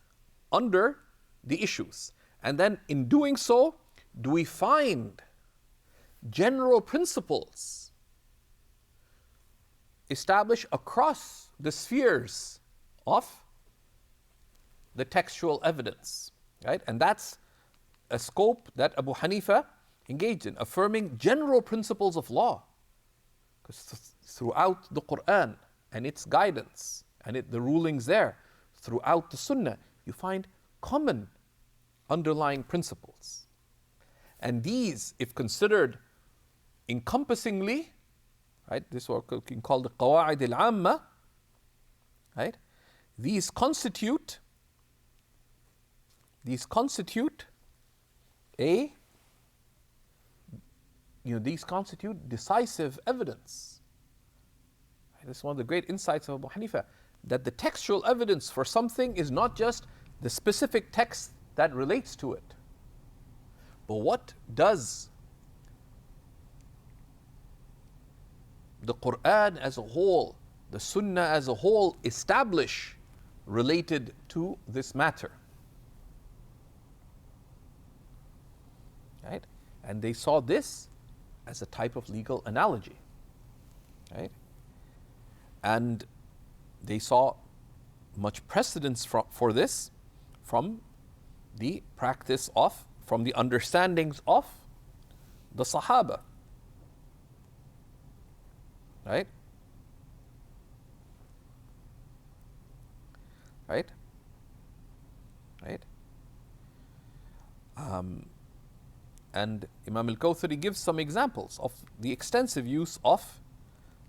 under the issues. And then in doing so, do we find general principles established across the spheres of the textual evidence, right? And that's a scope that Abu Hanifa engaged in, affirming general principles of law. Because throughout the Quran and its guidance and the rulings there, throughout the Sunnah, you find common underlying principles. And these, if considered encompassingly, right, this is what we can call the Qawa'id al-Amma, right? These constitute decisive evidence. Right? This is one of the great insights of Abu Hanifa, that the textual evidence for something is not just the specific text that relates to it, but what does the Quran as a whole, the Sunnah as a whole establish related to this matter. Right? And they saw this as a type of legal analogy. Right? And they saw much precedence for this from the practice of, from the understandings of the Sahaba. Right? Right? Right? And Imam al-Kawthari gives some examples of the extensive use of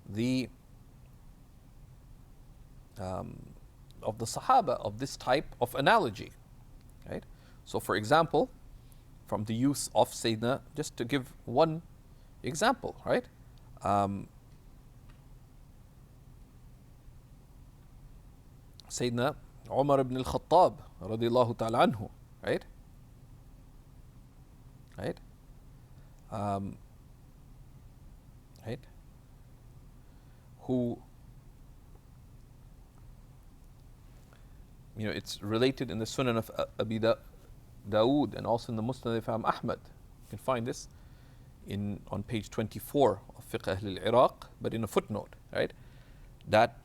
the Sahaba of this type of analogy. Right? So, for example, from the use of Sayyidina, just to give one example, right? Sayyidina Umar ibn al-Khattab radiyallahu ta'ala anhu, right? Right? Right? Who, you know, it's related in the Sunan of Abi Dawood and also in the Musnad of Imam Ahmad. You can find this on page 24 of Fiqh Ahl al Iraq, but in a footnote, right? That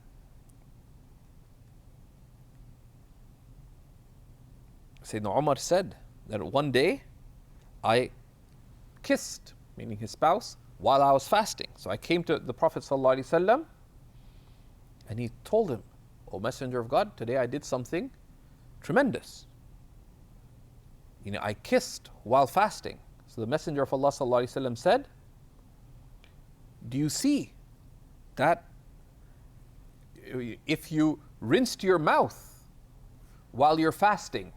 Sayyidina Umar said that one day I kissed, meaning his spouse, while I was fasting. So I came to the Prophet ﷺ and he told him, "O Messenger of God, today I did something tremendous. You know, I kissed while fasting." So the Messenger of Allah ﷺ said, "Do you see that if you rinsed your mouth while you're fasting,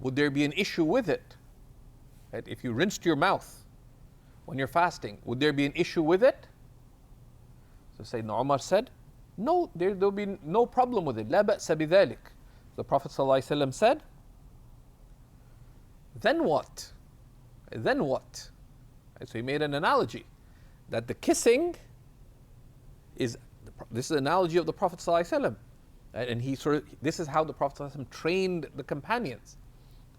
would there be an issue with it?" Right? If you rinsed your mouth when you're fasting, would there be an issue with it? So Sayyidina Umar said, "No, there'll be no problem with it. لا بأس بذلك." The Prophet ﷺ said, "Then what? Then what?" Right? So he made an analogy that the kissing is, this is an analogy of the Prophet ﷺ. Right? And this is how the Prophet ﷺ trained the companions.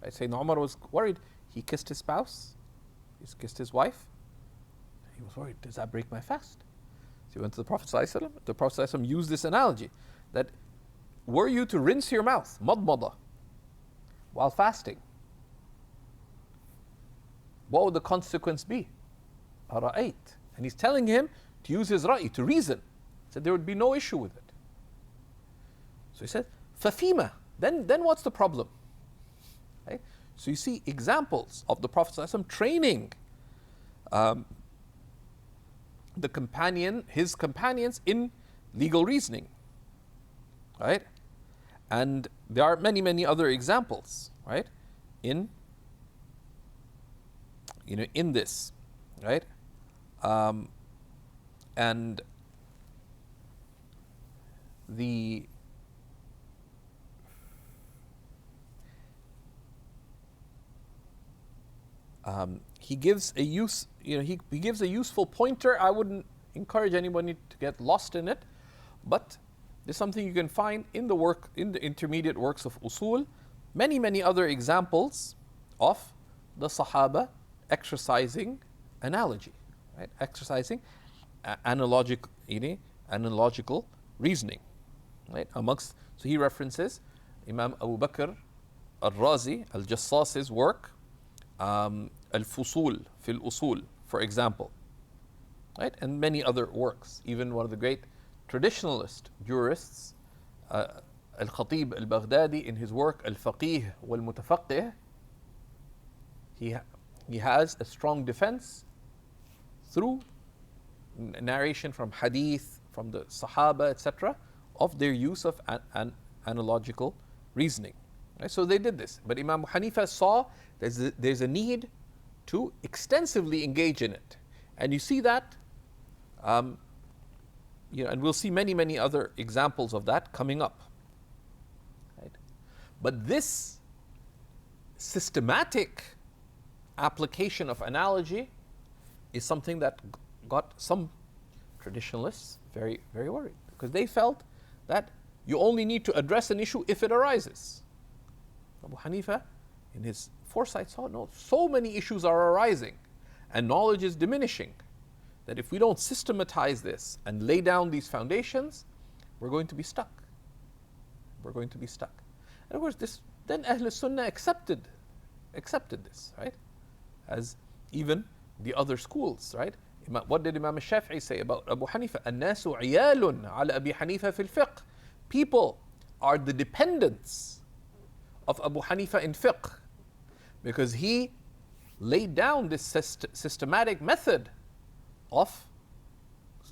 Right? Sayyidina Umar was worried. He kissed his spouse, he kissed his wife. He was worried, does that break my fast? So he went to the Prophet ﷺ. The Prophet ﷺ used this analogy that were you to rinse your mouth, madmada, while fasting, what would the consequence be? Ara'ayt. And he's telling him to use his ra'i, to reason. He said there would be no issue with it. So he said, Fafima, then what's the problem? Right? So you see examples of the Prophet ﷺ training his companions in legal reasoning. Right? And there are many, many other examples, right? In this, right? And he gives a he gives a useful pointer. I wouldn't encourage anybody to get lost in it, but there's something you can find in the intermediate works of usul, many other examples of the Sahaba exercising analogy, right? Exercising analogical reasoning, right? So he references Imam Abu Bakr al-Razi al-Jassas's work, Al-Fusul fil Usul, for example, right? And many other works. Even one of the great traditionalist jurists, Al-Khatib al-Baghdadi, in his work Al-Faqih wal-Mutafaqih, he has a strong defense through narration from hadith, from the Sahaba, etc., of their use of analogical reasoning. Right? So they did this. But Imam Hanifa saw there's a need to extensively engage in it. And you see that, and we'll see many other examples of that coming up. Right? But this systematic application of analogy is something that got some traditionalists very worried, because they felt that you only need to address an issue if it arises. Abu Hanifa, in his foresight, saw no, so many issues are arising and knowledge is diminishing that if we don't systematize this and lay down these foundations, we're going to be stuck. We're going to be stuck. And of course, then Ahl Sunnah accepted this, right? As even the other schools, right? What did Imam al-Shafi'i say about Abu Hanifa? الناس عيال على أبي حنيفة في الفقه. People are the dependents of Abu Hanifa in fiqh, because he laid down this systematic method of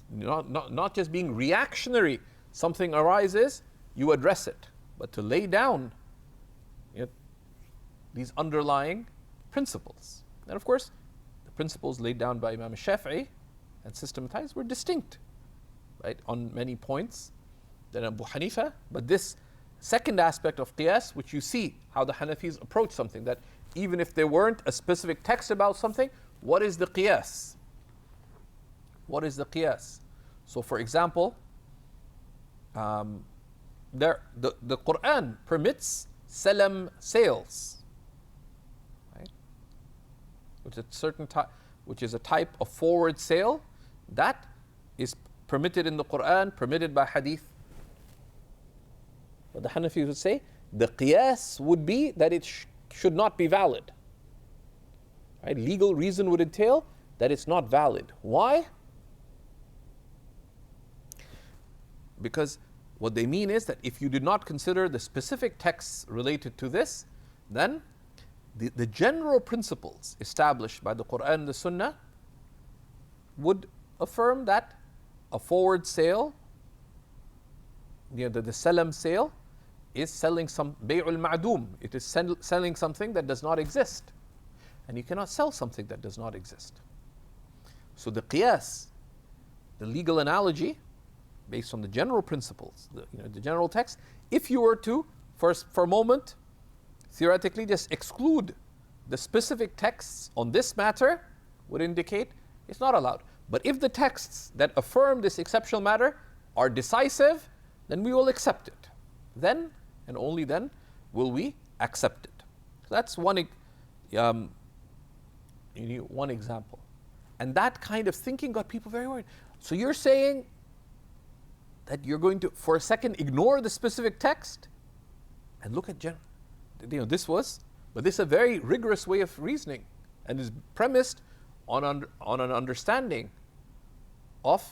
not just being reactionary. Something arises, you address it, but to lay down these underlying principles. And of course, the principles laid down by Imam al-Shafi'i and systematized were distinct, right, on many points than Abu Hanifa. But this second aspect of qiyas, which you see how the Hanafis approach something, that even if there weren't a specific text about something, what is the qiyas? What is the qiyas? So for example, the Quran permits salam sales, right? Which is a type of forward sale that is permitted in the Quran, permitted by hadith. But the Hanafis would say the qiyas would be that it should not be valid. Right? Legal reason would entail that it's not valid. Why? Because what they mean is that if you did not consider the specific texts related to this, then the general principles established by the Quran and the Sunnah would affirm that a forward sale, the salam sale, is selling some bay'ul ma'doom. It is selling something that does not exist. And you cannot sell something that does not exist. So the qiyas, the legal analogy, based on the general principles, the general text, if you were to, for a moment, theoretically just exclude the specific texts on this matter, would indicate it's not allowed. But if the texts that affirm this exceptional matter are decisive, then we will accept it. Then, and only then, will we accept it. So that's one example. And that kind of thinking got people very worried. So you're saying that you're going to, for a second, ignore the specific text and look at this is a very rigorous way of reasoning and is premised on an understanding of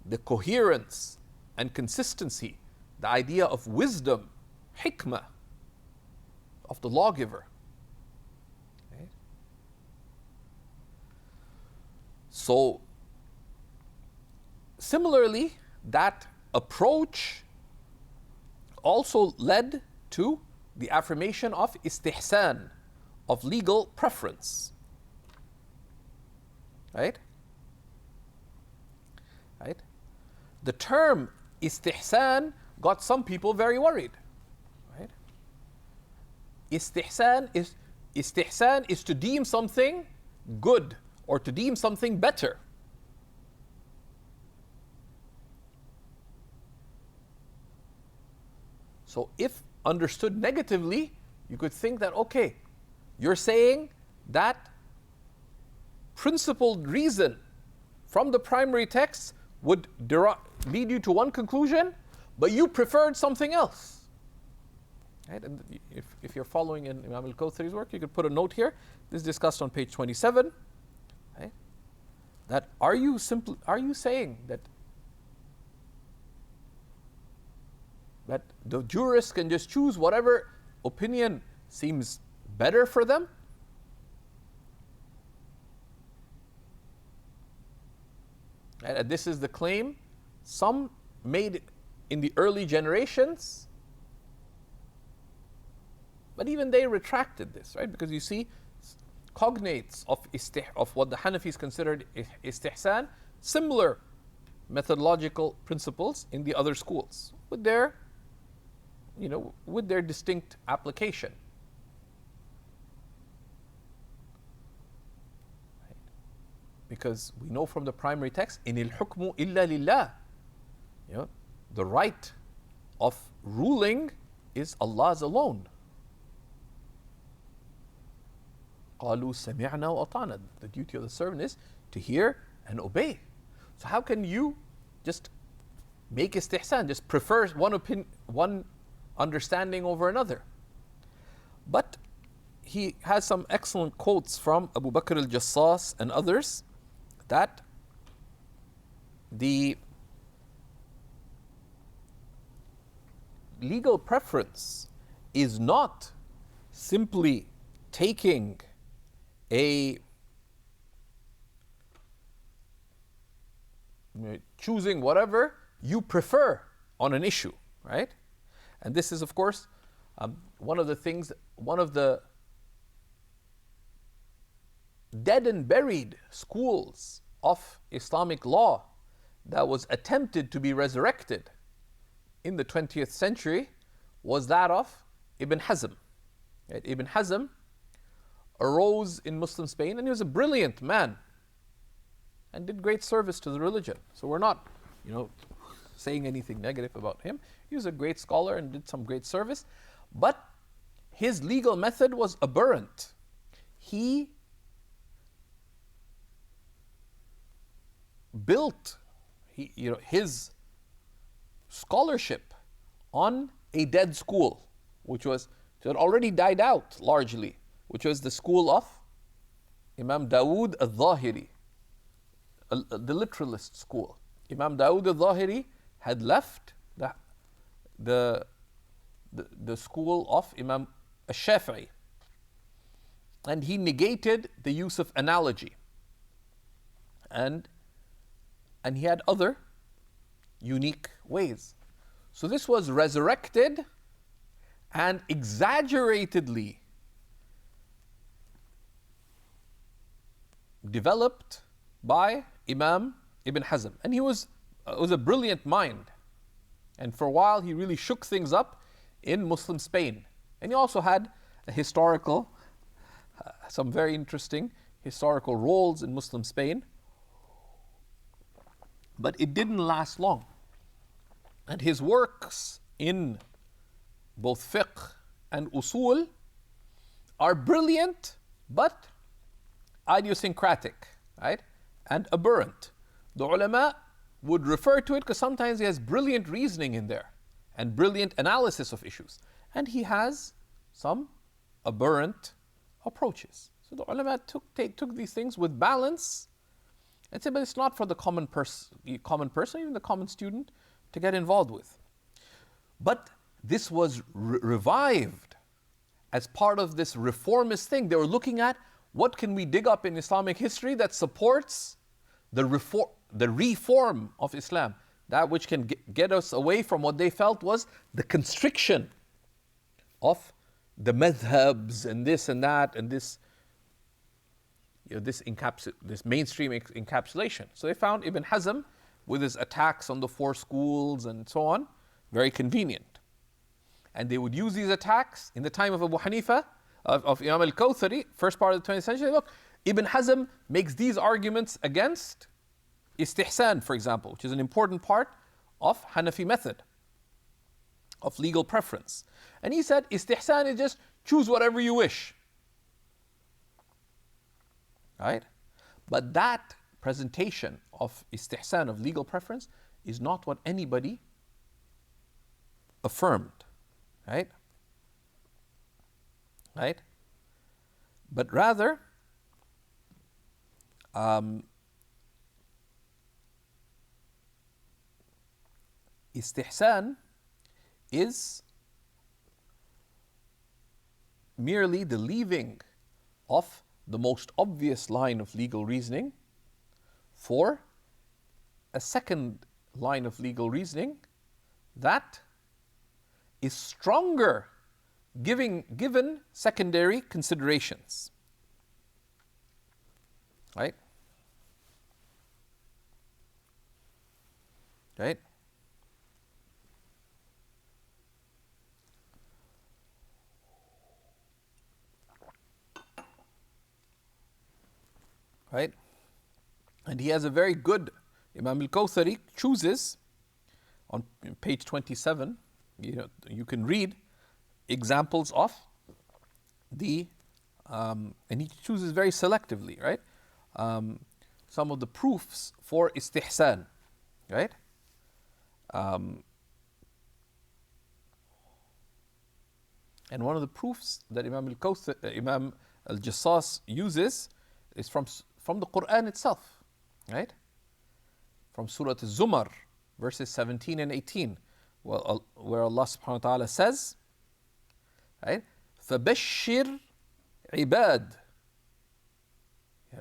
the coherence and consistency, the idea of wisdom, hikmah, of the lawgiver. Okay? So, similarly, that approach also led to the affirmation of istihsan, of legal preference. Right? Right? The term istihsan got some people very worried. Right? Istihsan is to deem something good or to deem something better. So if understood negatively, you could think that, okay, you're saying that principled reason from the primary text would lead you to one conclusion, but you preferred something else. Right? And if you're following in Imam al-Kawthari's work, you could put a note here. This is discussed on page 27. Right? That are you saying that the jurists can just choose whatever opinion seems better for them? And this is the claim some made in the early generations, but even they retracted this, right? Because you see cognates of what the Hanafis considered istihsan, similar methodological principles in the other schools, with their distinct application. Right? Because we know from the primary text, in il hukmu illa lillah, the right of ruling is Allah's alone. قَالُوا سَمِعْنَا وَأَطَعْنَا. The duty of the servant is to hear and obey. So how can you just make istihsan, just prefer one understanding over another? But he has some excellent quotes from Abu Bakr al-Jassas and others that the legal preference is not simply taking choosing whatever you prefer on an issue, right? And this is, of course, one of the dead and buried schools of Islamic law that was attempted to be resurrected in the 20th century was that of Ibn Hazm. Right? Ibn Hazm arose in Muslim Spain, and he was a brilliant man and did great service to the religion. So we're not, saying anything negative about him. He was a great scholar and did some great service, but his legal method was aberrant. He built his scholarship on a dead school, which had already died out largely, which was the school of Imam Dawood al-Zahiri, the literalist school. Imam Dawood al-Zahiri had left the school of Imam al-Shafi'i, and he negated the use of analogy, and he had other unique ways. So this was resurrected and exaggeratedly developed by Imam Ibn Hazm. And he was a brilliant mind. And for a while he really shook things up in Muslim Spain. And he also had some very interesting historical roles in Muslim Spain. But it didn't last long. And his works in both fiqh and usul are brilliant, but idiosyncratic, right? And aberrant. The ulama would refer to it because sometimes he has brilliant reasoning in there and brilliant analysis of issues. And he has some aberrant approaches. So the ulama took these things with balance and said, but it's not for the common person, even the common student, to get involved with. But this was revived as part of this reformist thing. They were looking at what can we dig up in Islamic history that supports the reform of Islam, that which can get us away from what they felt was the constriction of the madhabs and this and that and this mainstream encapsulation. So they found Ibn Hazm with his attacks on the four schools and so on very convenient. And they would use these attacks in the time of Abu Hanifa, of Imam al-Kawthari, first part of the 20th century. Look, Ibn Hazm makes these arguments against istihsan, for example, which is an important part of Hanafi method of legal preference. And he said, istihsan is just choose whatever you wish. Right? But that presentation of istihsan, of legal preference, is not what anybody affirmed. Right? Right? But rather, istihsan is merely the leaving of the most obvious line of legal reasoning for a second line of legal reasoning that is stronger given secondary considerations. Right? Right? Right? And he has a very good, Imam al-Kawthari chooses on page 27, you can read examples of the, and he chooses very selectively, right? Some of the proofs for istihsan, right? And one of the proofs that Imam al-Jassas uses is from the Quran itself, right? From Surah Al-Zumar, verses 17 and 18, where Allah subhanahu wa ta'ala says, right? فَبَشِّرْ عِبَادِ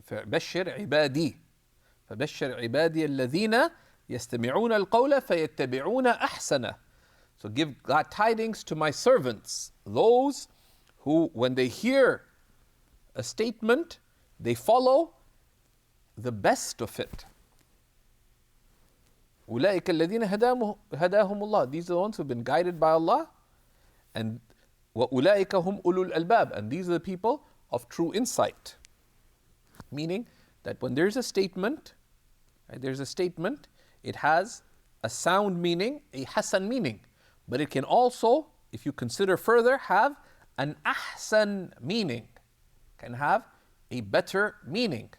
فَبَشِّرْ عِبَادِي فَبَشِّرْ عِبَادِي الَّذِينَ يَسْتَمِعُونَ الْقَوْلَ فَيَتَّبِعُونَ أَحْسَنَهُ. So give glad tidings to my servants, those who, when they hear a statement, they follow the best of it. أُولَٰئِكَ الَّذِينَ هَدَاهُمُ اللَّهُ. These are the ones who have been guided by Allah. And وَأُولَٰئِكَ هُمْ أُولُو الْأَلْبَابِ. And these are the people of true insight. Meaning that when there's a statement, right, it has a sound meaning, a hasan meaning. But it can also, if you consider further, have an ahsan meaning, can have a better meaning.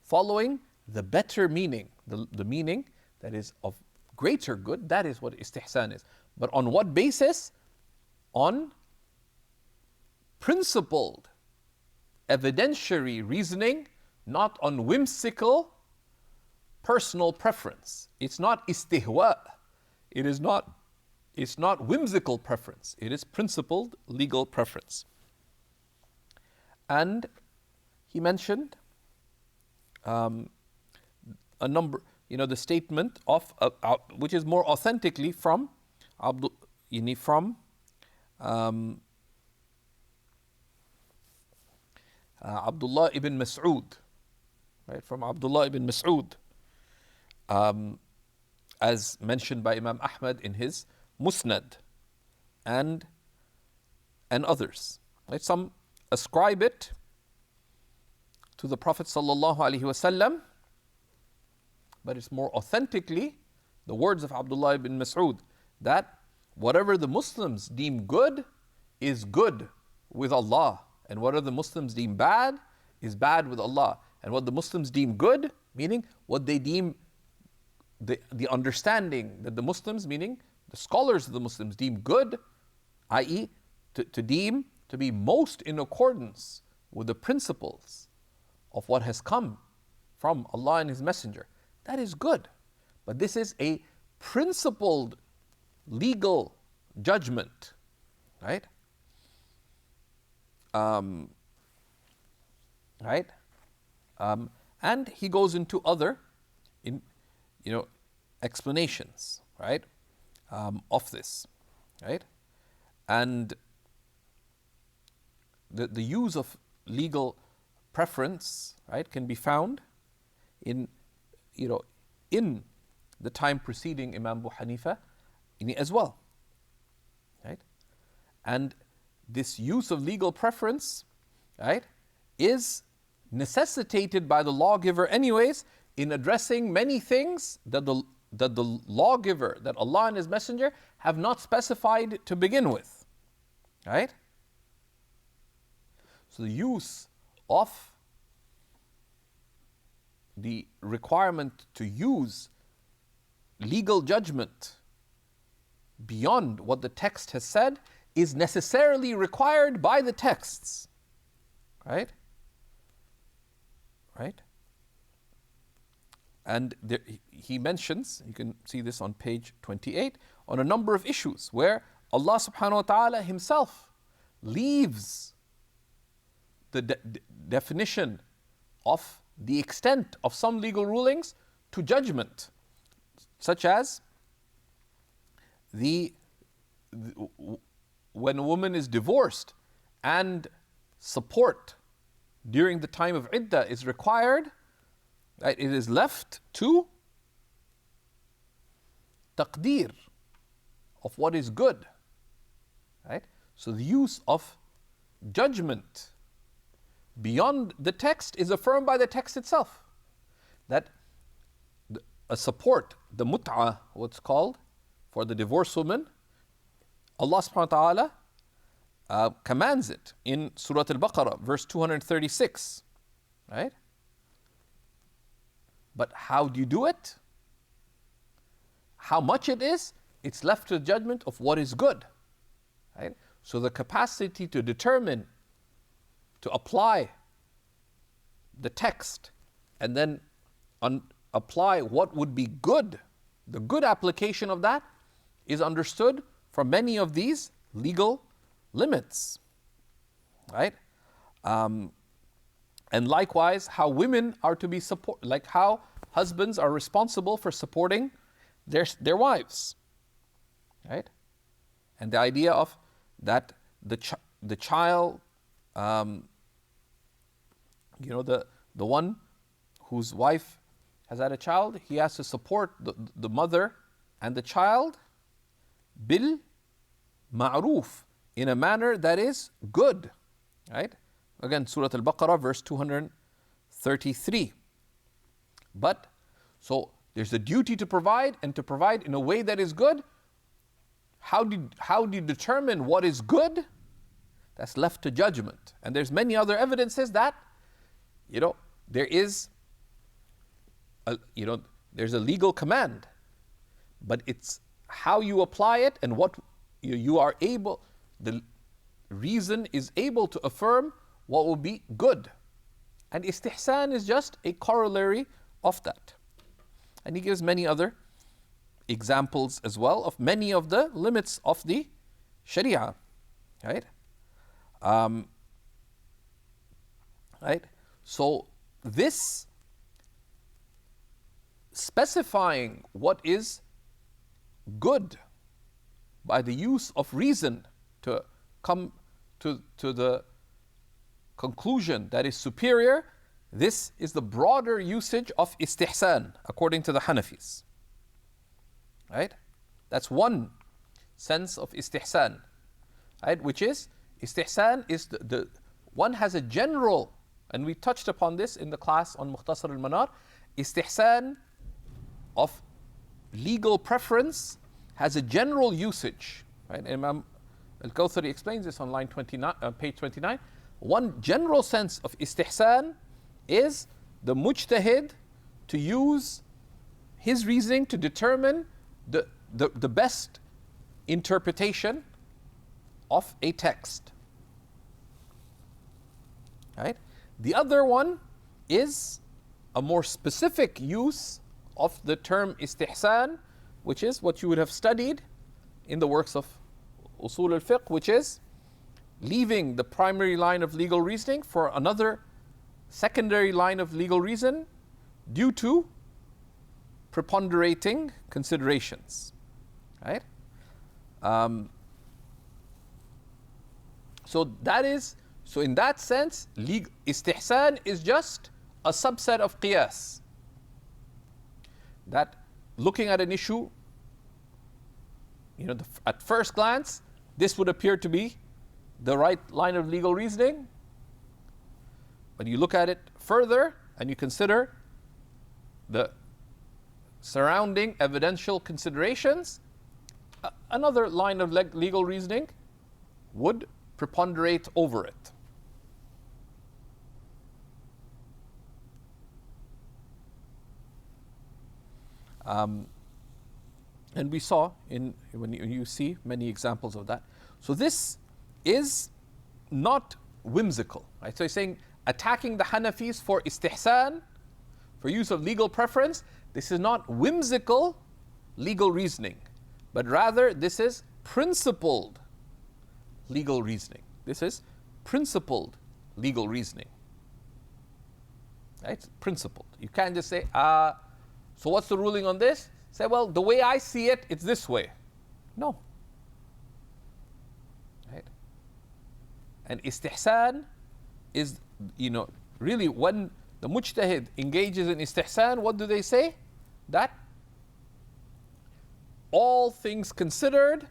Following the better meaning, the meaning that is of greater good, that is what istihsan is. But on what basis? On principled, evidentiary reasoning, not on whimsical, personal preference. It's not istihwa. It's not whimsical preference. It is principled legal preference. And he mentioned a number, the statement of which is more authentically from Abdullah ibn Mas'ud, right? From Abdullah ibn Mas'ud, as mentioned by Imam Ahmad in his Musnad, and others. Right? Some ascribe it to the Prophet sallallahu alaihi wasallam, but it's more authentically the words of Abdullah ibn Mas'ud, that whatever the Muslims deem good is good with Allah, and whatever the Muslims deem bad is bad with Allah. And what the Muslims deem good, meaning what they deem the understanding that the Muslims, meaning the scholars of the Muslims, deem good, i.e., to deem to be most in accordance with the principles of what has come from Allah and His Messenger, that is good. But this is a principled legal judgment, right? And he goes into other, explanations, right, of this, right? And the use of legal preference, right, can be found in the time preceding Imam Abu Hanifa as well, right? And this use of legal preference, right, is necessitated by the lawgiver anyways in addressing many things that the lawgiver, that Allah and His Messenger have not specified to begin with, right? So the use of the requirement to use legal judgment beyond what the text has said is necessarily required by the texts, right? Right? And he mentions, you can see this on page 28, on a number of issues where Allah subhanahu wa ta'ala Himself leaves the definition of the extent of some legal rulings to judgment, such as when a woman is divorced and support during the time of iddah is required, right, it is left to taqdeer of what is good, right? So the use of judgment beyond the text is affirmed by the text itself, that a support, the mut'ah, what's called, for the divorced woman, Allah subhanahu wa ta'ala commands it in Surah Al-Baqarah, verse 236, right? But how do you do it? How much it is? It's left to the judgment of what is good, right? So the capacity to determine, to apply the text and then apply what would be good, the good application of that is understood from many of these legal limits, right? And likewise, how women are to be like how husbands are responsible for supporting their wives, right? And the idea of that the child, the one whose wife has had a child, he has to support the mother and the child bil ma'roof, in a manner that is good, right? Again, Surah Al-Baqarah, verse 233. But, so there's a duty to provide, and to provide in a way that is good. How do you determine what is good? That's left to judgment. And there's many other evidences that, there is, there's a legal command, but it's how you apply it and what you are able, the reason is able to affirm what will be good. And istihsan is just a corollary of that. And he gives many other examples as well of many of the limits of the Sharia, right? Right? So this specifying what is good by the use of reason to come to the conclusion that is superior, this is the broader usage of istihsan according to the Hanafis, right? That's one sense of istihsan, right? Which is, istihsan is the one has a general, and we touched upon this in the class on Mukhtasar al-Manar, istihsan of legal preference has a general usage, right? Imam al-Kawthari explains this on line 29, page 29. One general sense of istihsan is the mujtahid to use his reasoning to determine the best interpretation of a text, right? The other one is a more specific use of the term istihsan, which is what you would have studied in the works of Usul al-Fiqh, which is leaving the primary line of legal reasoning for another secondary line of legal reason due to preponderating considerations, right? So in that sense, istihsan is just a subset of qiyas. That looking at an issue, at first glance, this would appear to be the right line of legal reasoning. But you look at it further and you consider the surrounding evidential considerations, another line of legal reasoning would preponderate over it. And we saw when you see many examples of that. So this is not whimsical, right? So he's saying attacking the Hanafis for istihsan, for use of legal preference, this is not whimsical legal reasoning, but rather this is principled legal reasoning. This is principled legal reasoning. Right? It's principled. You can't just say, so what's the ruling on this? Say, well, the way I see it, it's this way. No. Right? And istihsan is, really when the mujtahid engages in istihsan, what do they say? That all things considered,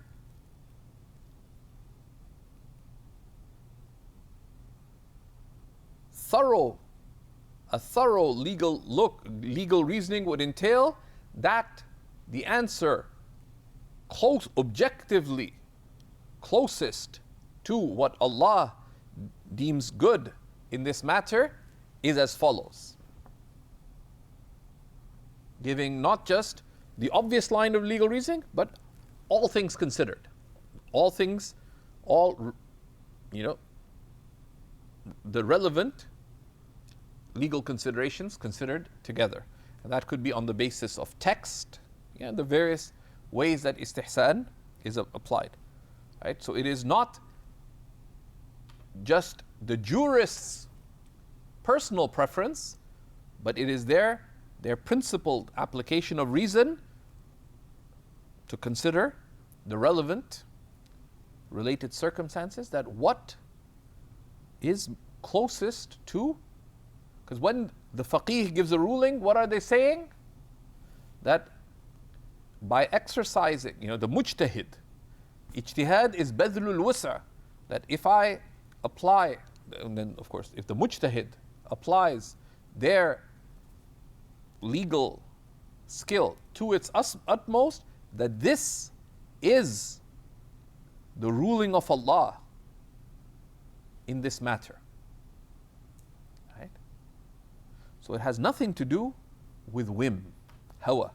a thorough legal reasoning would entail that the answer close, objectively closest to what Allah deems good in this matter is as follows. Giving not just the obvious line of legal reasoning, but all things considered. All things, the relevant legal considerations considered together. And that could be on the basis of text, the various ways that istihsan is applied. Right? So it is not just the jurist's personal preference, but it is their principled application of reason to consider the relevant related circumstances, that what is closest to, because when the faqih gives a ruling, what are they saying? That by exercising, the mujtahid, ijtihad is badlul wus'a, that if I apply, and then of course, if the mujtahid applies their legal skill to its utmost, that this is the ruling of Allah in this matter. Right? So it has nothing to do with whim, hawa.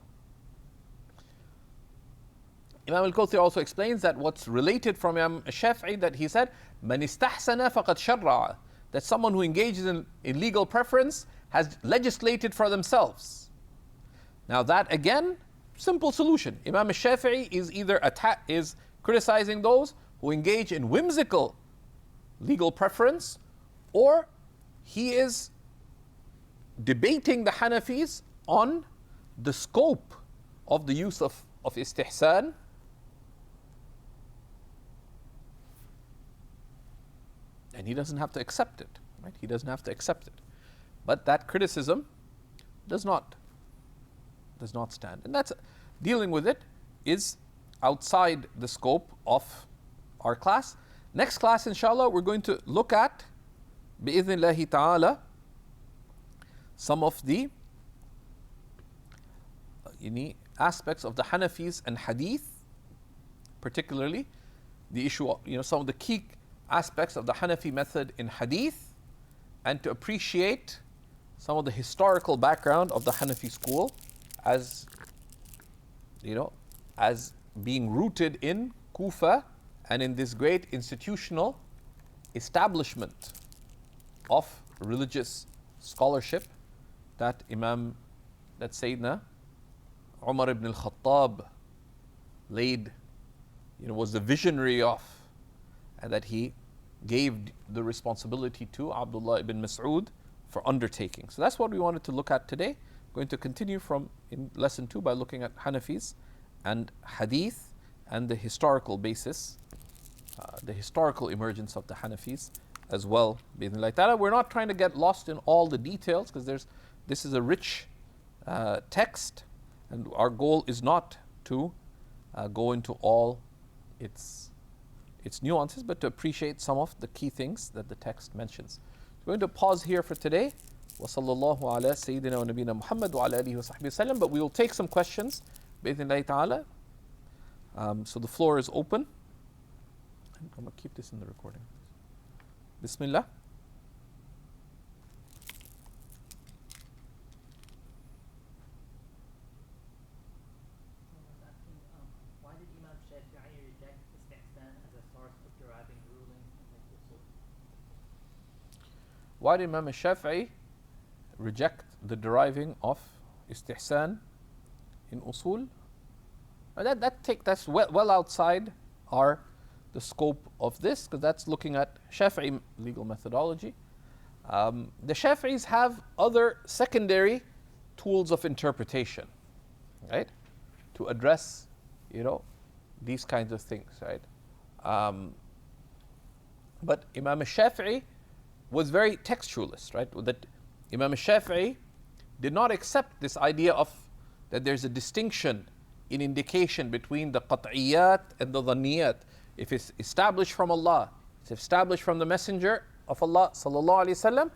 Imam al-Kawthari also explains that what's related from Imam Shafi'i, that he said, "Man istahsana faqad sharra'a," that someone who engages in legal preference has legislated for themselves. Now that again, simple solution. Imam Shafi'i is either is criticizing those who engage in whimsical legal preference, or he is debating the Hanafis on the scope of the use of istihsan. And he doesn't have to accept it, right? He doesn't have to accept it. But that criticism does not stand. And that's, dealing with it is outside the scope of our class. Next class, inshallah, we're going to look at, bi'idhnillahi ta'ala, some of the aspects of the Hanafis and hadith, particularly the issue of, some of the key aspects of the Hanafi method in hadith, and to appreciate some of the historical background of the Hanafi school as being rooted in Kufa and in this great institutional establishment of religious scholarship that Sayyidina Umar ibn al-Khattab laid, was the visionary of, and that he gave the responsibility to Abdullah ibn Mas'ud for undertaking. So that's what we wanted to look at today. We're going to continue from in lesson 2 by looking at Hanafis and hadith and the historical basis, the historical emergence of the Hanafis as well. We're not trying to get lost in all the details, because this is a rich text, and our goal is not to go into all its nuances, but to appreciate some of the key things that the text mentions. We're going to pause here for today. وصلى الله على سيدنا ونبينا محمد وعلى آله وصحبه وسلم. But we will take some questions بإذن الله تعالى. So the floor is open. I'm going to keep this in the recording. Bismillah. Why did Imam Shafi'i reject istihsan as a source of deriving rulings in the usul? Why did Imam Shafi'i reject the deriving of istihsan in usul? That's well outside the scope of this, because that's looking at Shafi'i legal methodology. The Shafi'is have other secondary tools of interpretation, right, to address these kinds of things, right? But Imam Shafi'i was very textualist, right? That Imam Shafi'i did not accept this idea of that there's a distinction in indication between the qat'iyat and the dhanniyat. If it's established from Allah, it's established from the Messenger of Allah sallallahu alaihi wasallam,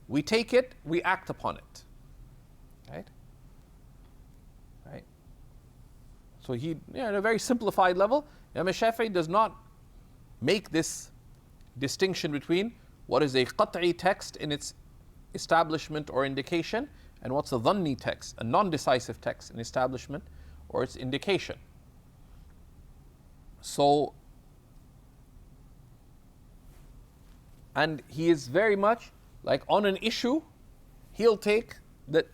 we take it, we act upon it, right? So he, at a very simplified level, Imam Shafi'i does not make this distinction between what is a qat'i text in its establishment or indication and what's a dhanni text, a non-decisive text in establishment or its indication. So, and he is very much like on an issue, he'll take that,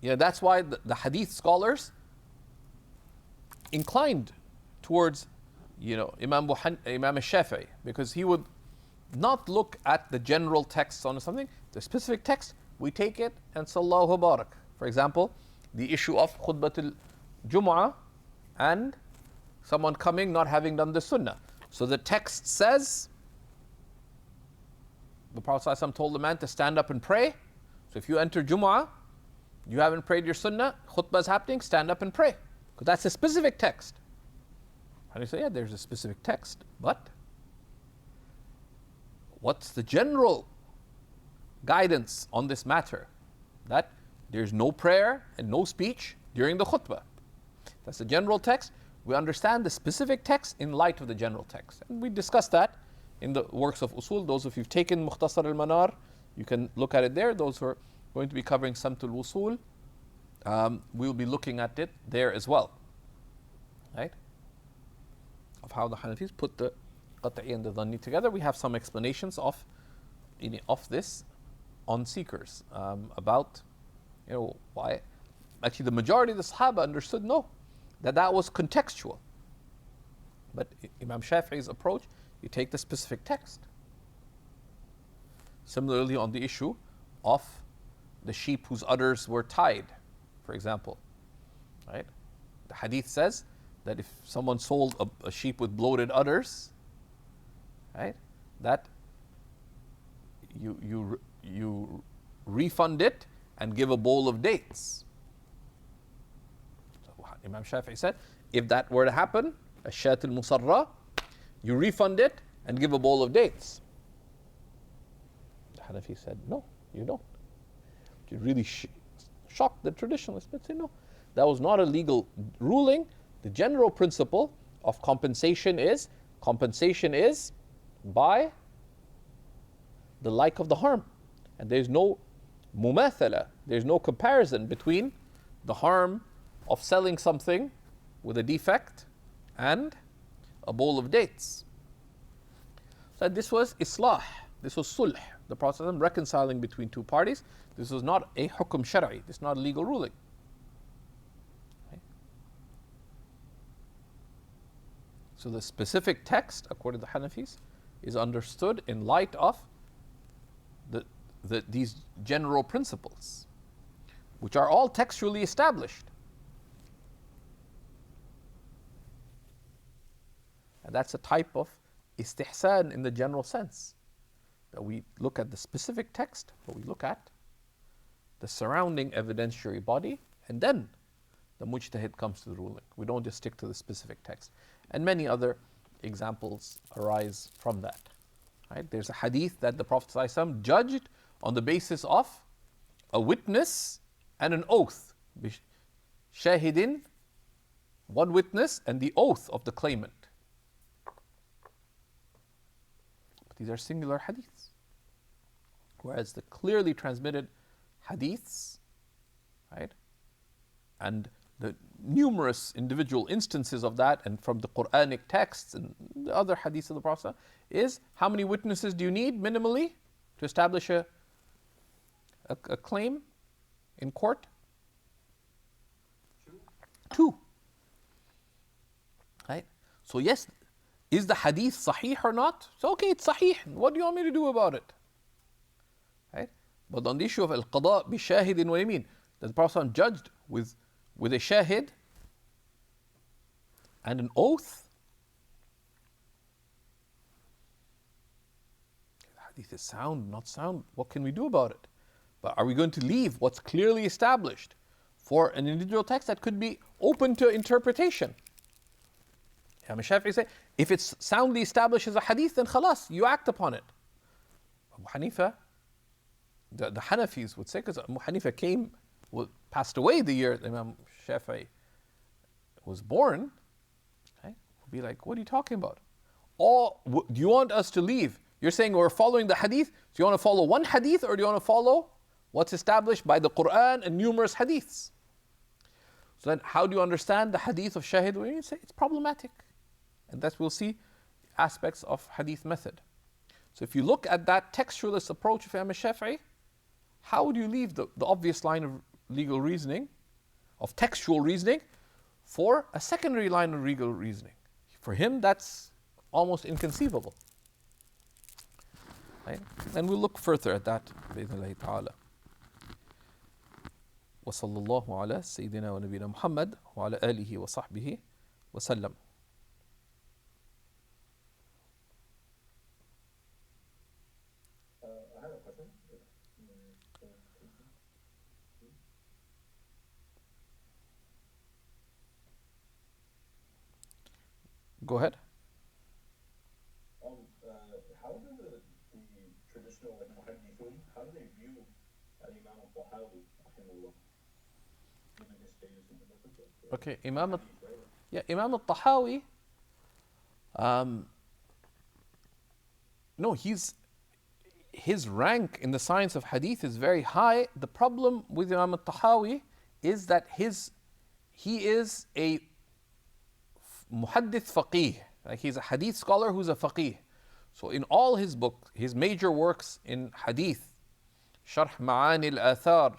that's why the hadith scholars inclined towards, Imam Shafi'i, because he would not look at the general texts on something, the specific text, we take it and sallahu barak. For example, the issue of khutbatul Jum'ah and someone coming not having done the sunnah. So the text says, the Prophet ﷺ told the man to stand up and pray. So if you enter Jum'ah, you haven't prayed your sunnah, khutbah is happening, stand up and pray. Because that's a specific text. And you say, yeah, there's a specific text, but what's the general guidance on this matter? That there's no prayer and no speech during the khutbah. That's the general text. We understand the specific text in light of the general text. And we discussed that in the works of usul. Those of you who've taken Mukhtasar al-Manar, you can look at it there. Those who are going to be covering Samtul Wusul, we'll be looking at it there as well. Right? Of how the Hanafis put the qat'i and the dhanni together. We have some explanations of this on seekers about why. Actually, the majority of the Sahaba understood that was contextual. But Imam Shafi'i's approach, you take the specific text. Similarly, on the issue of the sheep whose udders were tied, for example, right? The hadith says that if someone sold a sheep with bloated udders, right, that you refund it and give a bowl of dates. So Imam Shafi'i said, if that were to happen, a shat al-musarra, you refund it and give a bowl of dates. The Hanafi said, no, you don't. It really shocked the traditionalists, but say no, that was not a legal ruling. The general principle of compensation is by the like of the harm. And there's no mumathala, there's no comparison between the harm of selling something with a defect and a bowl of dates. So this was islah, this was sulh, the process of reconciling between two parties. This was not a hukum shar'i, this is not a legal ruling. Okay. So the specific text, according to the Hanafis, is understood in light of these general principles, which are all textually established. And that's a type of istihsan in the general sense, that we look at the specific text, but we look at the surrounding evidentiary body, and then the mujtahid comes to the ruling. We don't just stick to the specific text. And many other examples arise from that. Right? There's a hadith that the Prophet ﷺ judged on the basis of a witness and an oath. Shahidin, one witness, and the oath of the claimant. But these are singular hadiths. Whereas the clearly transmitted hadiths, right, and the numerous individual instances of that, and from the Quranic texts and the other hadiths of the Prophet, is how many witnesses do you need minimally to establish a claim in court? Two. Right? So yes, is the hadith sahih or not? So okay, it's sahih. What do you want me to do about it? Right? But on the issue of al-qada bi shahidin wa yamin, that the Prophet judged with a shahid and an oath. The hadith is sound, not sound. What can we do about it? But are we going to leave what's clearly established for an individual text that could be open to interpretation? Imam Shafi'i said, if it's soundly established as a hadith, then khalas, you act upon it. Abu Hanifa, the Hanafis would say, because Abu Hanifa passed away the year Imam Shafi'i was born, okay, we'll be like, what are you talking about? Do you want us to leave? You're saying we're following the hadith. Do you want to follow one hadith or do you want to follow what's established by the Quran and numerous hadiths? So then how do you understand the hadith of Shahid? Well, you say it's problematic. And thus we'll see aspects of hadith method. So if you look at that textualist approach of Imam Shafi'i, how would you leave the obvious line of legal reasoning, of textual reasoning, for a secondary line of legal reasoning? For him, that's almost inconceivable. Right? And we'll look further at that, بإذن الله تعالى. وصلى الله على سيدنا ونبينا محمد وعلى آله وصحبه وسلم. I have a question. Go ahead. How do the traditional Hadithum, how do they view Imam al-Tahawi, given his status in the Muslim? Okay, Imam al-Tahawi, no, his rank in the science of hadith is very high. The problem with Imam al-Tahawi is that he is a muhaddith faqih. Like he's a hadith scholar who's a faqih. So in all his books, his major works in hadith, Sharh Ma'ani al-Athar,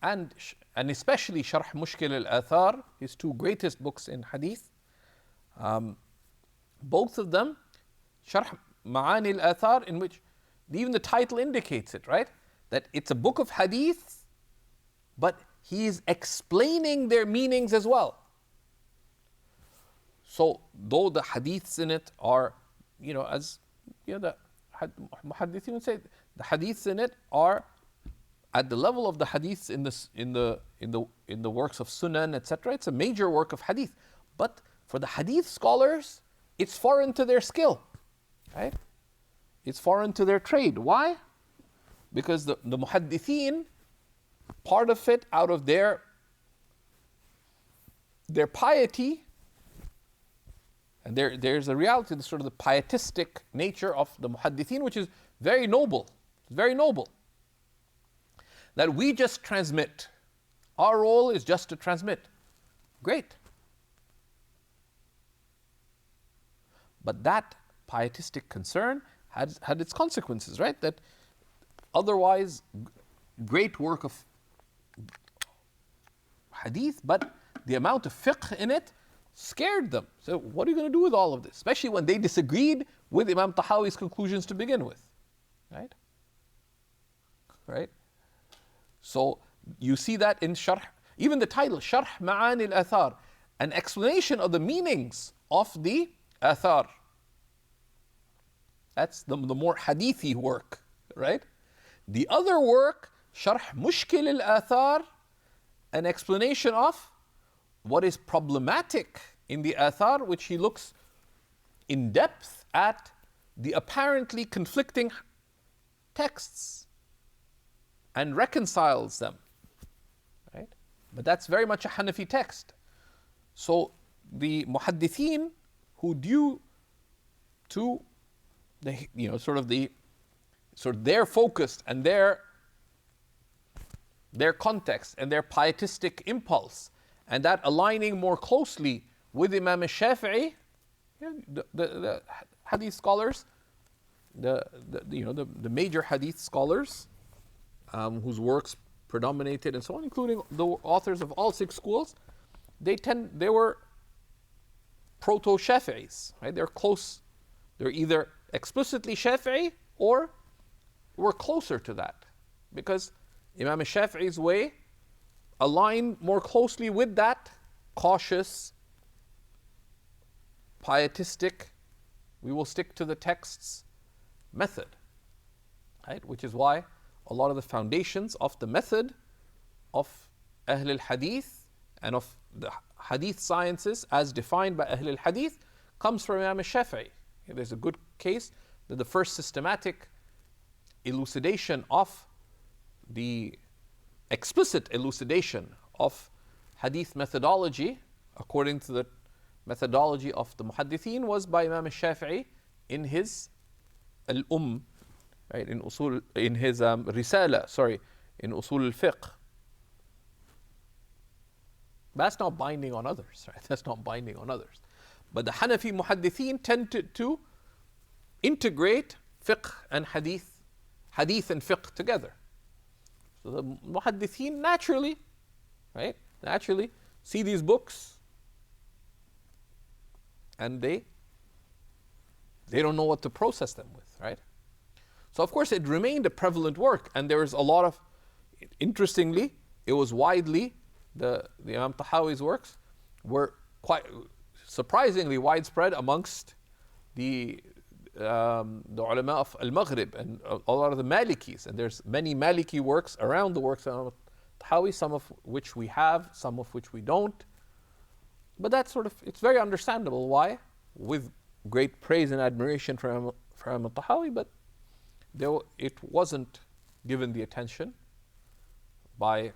and especially Sharh Mushkil al-Athar, his two greatest books in hadith, both of them, Sharh Ma'ani al-Athar, in which even the title indicates it, right? That it's a book of hadith, but he is explaining their meanings as well. So, though the hadiths in it are, as the muhaddithin would say, the hadiths in it are at the level of the hadiths in the works of Sunan, etc. It's a major work of hadith, but for the hadith scholars, it's foreign to their skill, right? It's foreign to their trade. Why? Because the muhaddithin, part of it out of their piety. And there's a reality, the sort of the pietistic nature of the muhaddithin, which is very noble. Very noble. That we just transmit. Our role is just to transmit. Great. But that pietistic concern had its consequences, right? That otherwise great work of hadith, but the amount of fiqh in it scared them. So what are you going to do with all of this? Especially when they disagreed with Imam Tahawi's conclusions to begin with. Right? Right? So you see that in Sharh, even the title, Sharh Ma'ani al-Athar, an explanation of the meanings of the Athar. That's the more hadithi work, right? The other work, Sharh Mushkil al-Athar, an explanation of what is problematic in the Athar, which he looks in depth at the apparently conflicting texts and reconciles them, right? But that's very much a Hanafi text. So the muhaddithin, who due to their focus and their context and their pietistic impulse, and that aligning more closely with Imam al-Shafi'i, the hadith scholars, the major hadith scholars, whose works predominated and so on, including the authors of all six schools, they were proto-Shafi'is, right? They're close. They're either explicitly Shafi'i or were closer to that, because Imam al-Shafi'i's way align more closely with that cautious, pietistic, we will stick to the texts method, right? Which is why a lot of the foundations of the method of Ahl al-Hadith and of the Hadith sciences as defined by Ahl al-Hadith comes from Imam al-Shafi'i. There's a good case that the first systematic elucidation of the explicit elucidation of hadith methodology, according to the methodology of the muhaddithin, was by Imam al-Shafi'i in his right, in his risala, sorry, in usul al-fiqh. That's not binding on others, right? That's not binding on others. But the Hanafi muhaddithin tended to integrate fiqh and hadith and fiqh together. So the muhaddithin naturally, right, see these books and they don't know what to process them with, right? So of course it remained a prevalent work, and there was a lot of, interestingly, it was widely, the Imam Tahawi's works were quite surprisingly widespread amongst the ulama of al-Maghrib and a lot of the Malikis, and there's many Maliki works around the works of Tahawi, some of which we have, some of which we don't. But that's sort of, it's very understandable why, with great praise and admiration for Imam Tahawi, but it wasn't given the attention by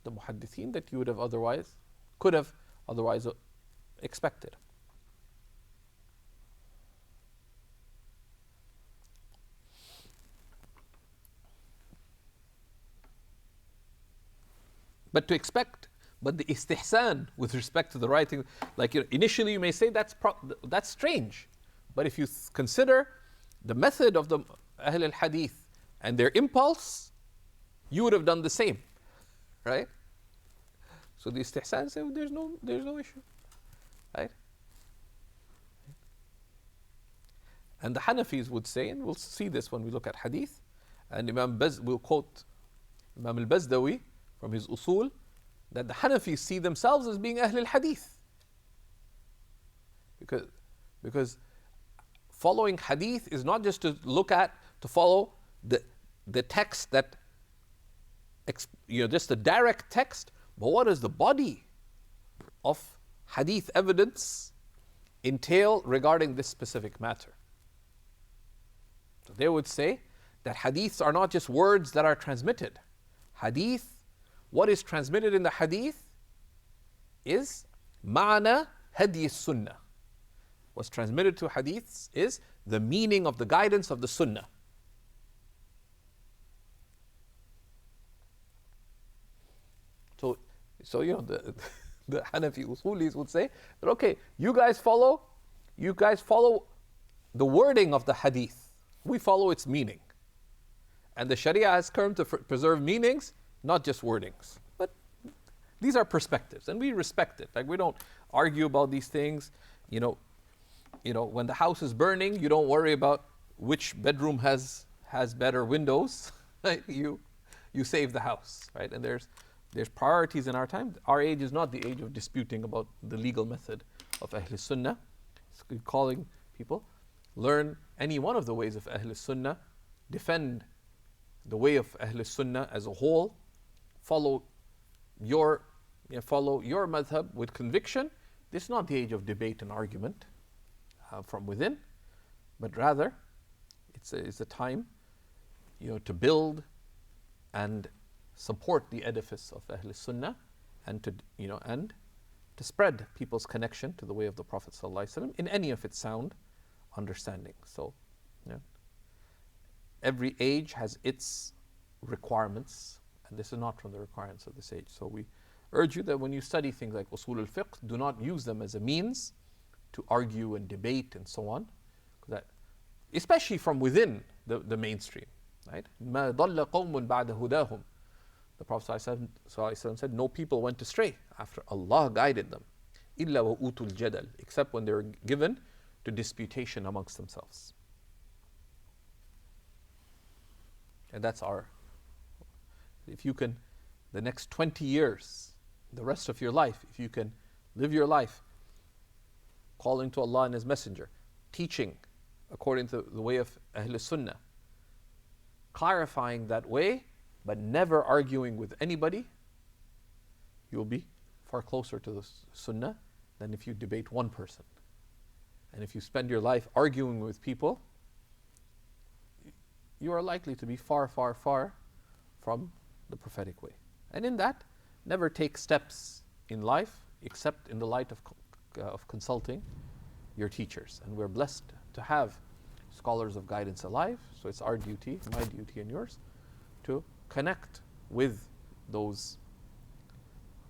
the muhaddithin that you would have could have otherwise expected. But the istihsan with respect to the writing, like initially you may say that's strange, but if you consider the method of the Ahl al-Hadith and their impulse, you would have done the same, right? So the istihsan say there's no issue, right? And the Hanafis would say, and we'll see this when we look at hadith, and we'll quote Imam al-Bazdawi from his usul, that the Hanafis see themselves as being Ahl al-Hadith. Because following hadith is not just to follow the text that, just the direct text, but what does the body of hadith evidence entail regarding this specific matter? So they would say that hadiths are not just words that are transmitted. What is transmitted in the hadith is ma'na hadi sunnah. What's transmitted to hadiths is the meaning of the guidance of the sunnah. So the Hanafi usulis would say that, okay, you guys follow the wording of the hadith. We follow its meaning. And the Sharia has come to preserve meanings, not just wordings. But these are perspectives, and we respect it. Like, we don't argue about these things. When the house is burning, you don't worry about which bedroom has better windows. Right? You save the house, right? And there's priorities in our time. Our age is not the age of disputing about the legal method of Ahl Sunnah. It's calling people, learn any one of the ways of Ahl Sunnah, defend the way of Ahl Sunnah as a whole, follow your madhab with conviction. This is not the age of debate and argument from within, but rather it's a time to build and support the edifice of Ahl Sunnah, and to spread people's connection to the way of the Prophet ﷺ in any of its sound understanding. So every age has its requirements, and this is not from the requirements of this age. So we urge you that when you study things like usul al-fiqh, do not use them as a means to argue and debate and so on, especially from within the mainstream. Right? مَا ضَلَّ قَوْمٌ بَعْدَ هُدَاهُمْ. The Prophet ﷺ said, no people went astray after Allah guided them, إِلَّا وَأُوتُوا الْجَدَلِ, except when they were given to disputation amongst themselves. And that's if you can, the next 20 years, the rest of your life, if you can live your life calling to Allah and His Messenger, teaching according to the way of Ahl Sunnah, clarifying that way, but never arguing with anybody, you'll be far closer to the Sunnah than if you debate one person. And if you spend your life arguing with people, you are likely to be far, far, far from the prophetic way. And in that, never take steps in life except in the light of consulting your teachers. And we're blessed to have scholars of guidance alive, so it's our duty, my duty and yours, to connect with those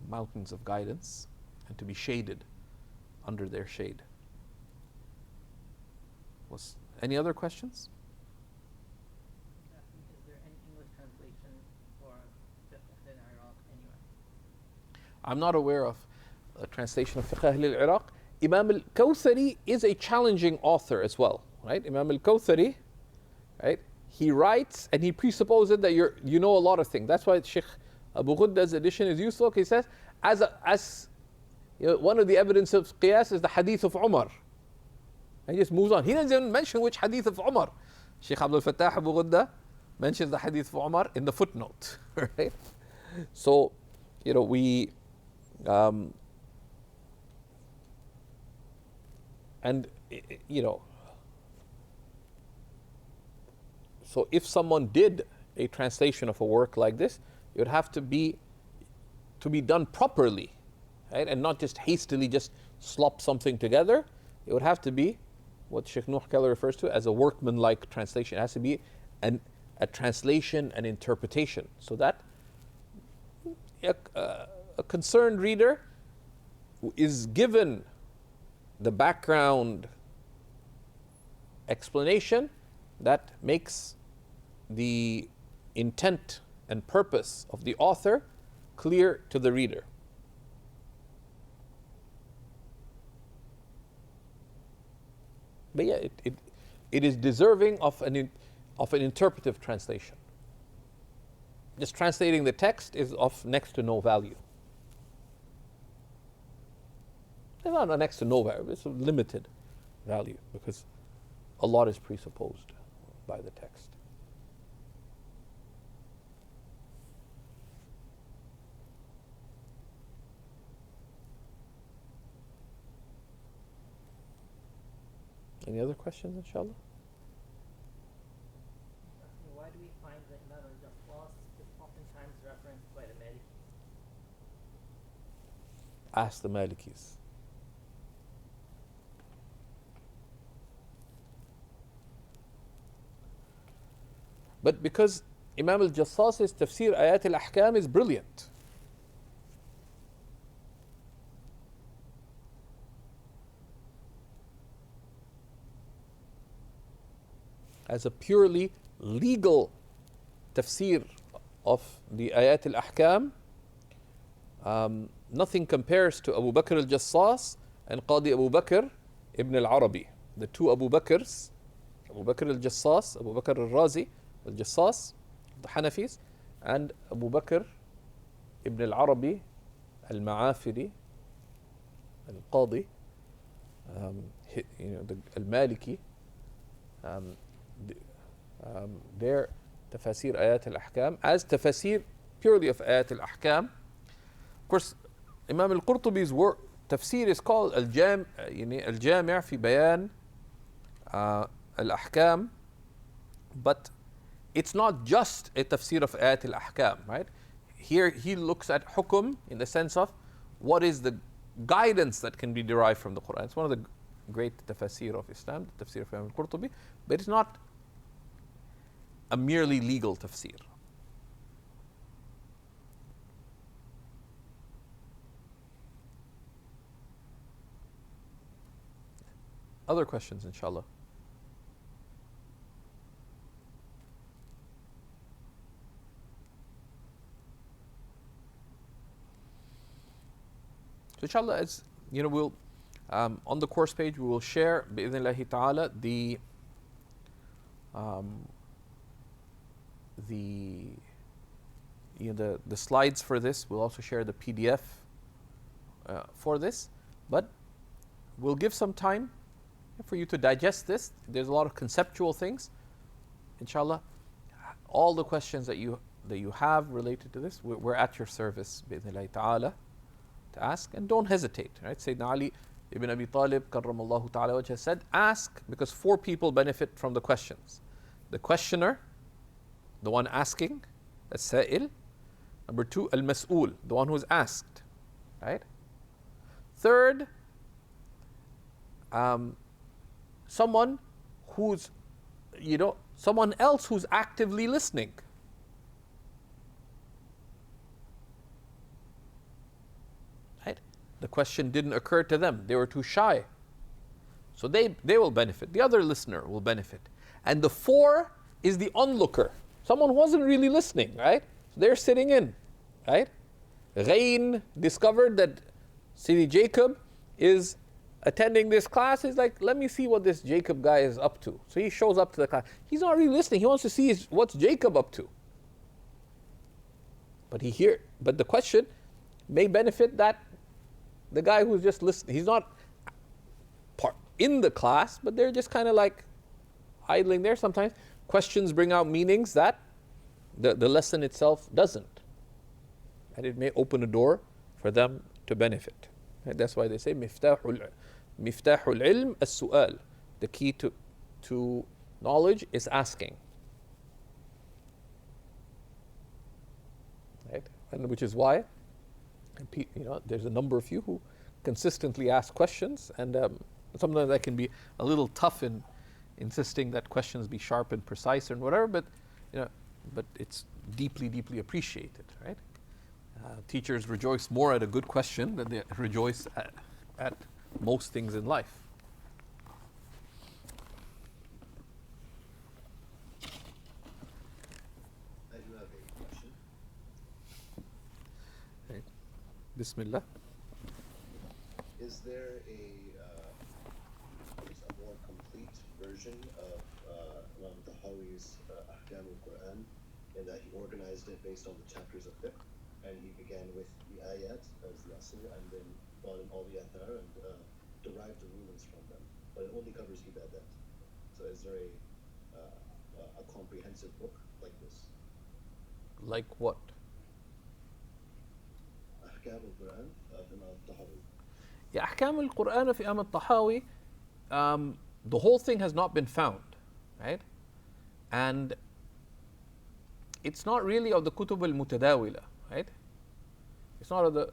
mountains of guidance and to be shaded under their shade. Any other questions? Is there any English translation for Fiqh Ahl al Iraq anywhere? I'm not aware of a translation of Fiqh Ahl al Iraq. Imam al-Kawthari is a challenging author as well, right? Imam al-Kawthari, right? He writes and he presupposes that you know a lot of things. That's why Shaykh Abu Ghudda's edition is useful. He says, one of the evidence of qiyas is the hadith of Umar. And he just moves on. He doesn't even mention which hadith of Umar. Shaykh Abdul Fattah Abu Ghudda mentions the hadith of Umar in the footnote. Right? So, we so if someone did a translation of a work like this, it would have to be done properly, right? And not just hastily just slop something together. It would have to be what Sheikh Nuh Keller refers to as a workmanlike translation. It has to be a translation and interpretation, so that a concerned reader is given the background explanation that makes the intent and purpose of the author clear to the reader. But yeah, it is deserving of an interpretive translation. Just translating the text is of next to no value. It's not next to no value, it's a limited value because a lot is presupposed by the text. Any other questions, inshallah? Why do we find that Imam al-Jassas is oftentimes referenced by the Malikis? Ask the Malikis. But because Imam al-Jassas's tafsir ayat al-ahkam is brilliant. As a purely legal tafsir of the ayat al-ahkam, nothing compares to Abu Bakr al-Jassas and Qadi Abu Bakr ibn al-Arabi. The two Abu Bakrs, Abu Bakr al-Jassas, Abu Bakr al-Razi, al-Jassas, the Hanafis, and Abu Bakr ibn al-Arabi, al-Ma'afiri, al-Qadi, al-Maliki, their tafasir ayat al-ahkam as tafasir purely of ayat al-ahkam. Of course, Imam al-Qurtubi's work tafsir is called al-Jami' fi bayan al-ahkam, but it's not just a tafsir of ayat al-ahkam, right? Here he looks at hukum in the sense of what is the guidance that can be derived from the Quran. It's one of the great tafsir of Islam, the tafsir of Imam al-Qurtubi, but it's not a merely legal tafsir. Other questions, inshallah? So inshallah, as we'll on the course page we will share bi'idhnillahi ta'ala the slides for this. We'll also share the PDF for this, but we'll give some time for you to digest this. There's a lot of conceptual things. Inshallah, all the questions that you have related to this, we're at your service bi'idhnillahi ta'ala to ask, and don't hesitate, right? Sayyidina Ali ibn Abi Talib karramallahu ta'ala wajhah said, ask, because four people benefit from the questions: the questioner, the one asking, as-sa'il. Number two, al-mas'ul, the one who's asked, right? Third, someone who's, someone else who's actively listening. Right? The question didn't occur to them. They were too shy. So they will benefit. The other listener will benefit. And the four is the onlooker. Someone who wasn't really listening, right? So they're sitting in, right? Ghain discovered that Sidi Jacob is attending this class. He's like, let me see what this Jacob guy is up to. So he shows up to the class. He's not really listening. He wants to see what's Jacob up to. But the question may benefit the guy who's just listening. He's not in the class, but they're just kind of like idling there. Sometimes questions bring out meanings that the lesson itself doesn't. And it may open a door for them to benefit. And that's why they say miftahul ilm as-su'al. The key to knowledge is asking. Right? And which is why there's a number of you who consistently ask questions, and sometimes that can be a little tough in insisting that questions be sharp and precise and whatever, but it's deeply, deeply appreciated, right? Teachers rejoice more at a good question than they rejoice at most things in life. I do have a question. Right. Bismillah. Is there a more complete version of Imam Tahawi's Ahkam al-Quran, in that he organized it based on the chapters of fiqh, and he began with the ayat as the asl, and then brought in all the athar and derived the rulings from them, but it only covers ibadat. So is there a comprehensive book like this? Like what? Ahkam al-Quran of Imam Tahawi. Yeah, Ahkam al-Quran of Imam al-Tahawi, the whole thing has not been found, right? And it's not really of the kutub al-mutadawila, right? It's not of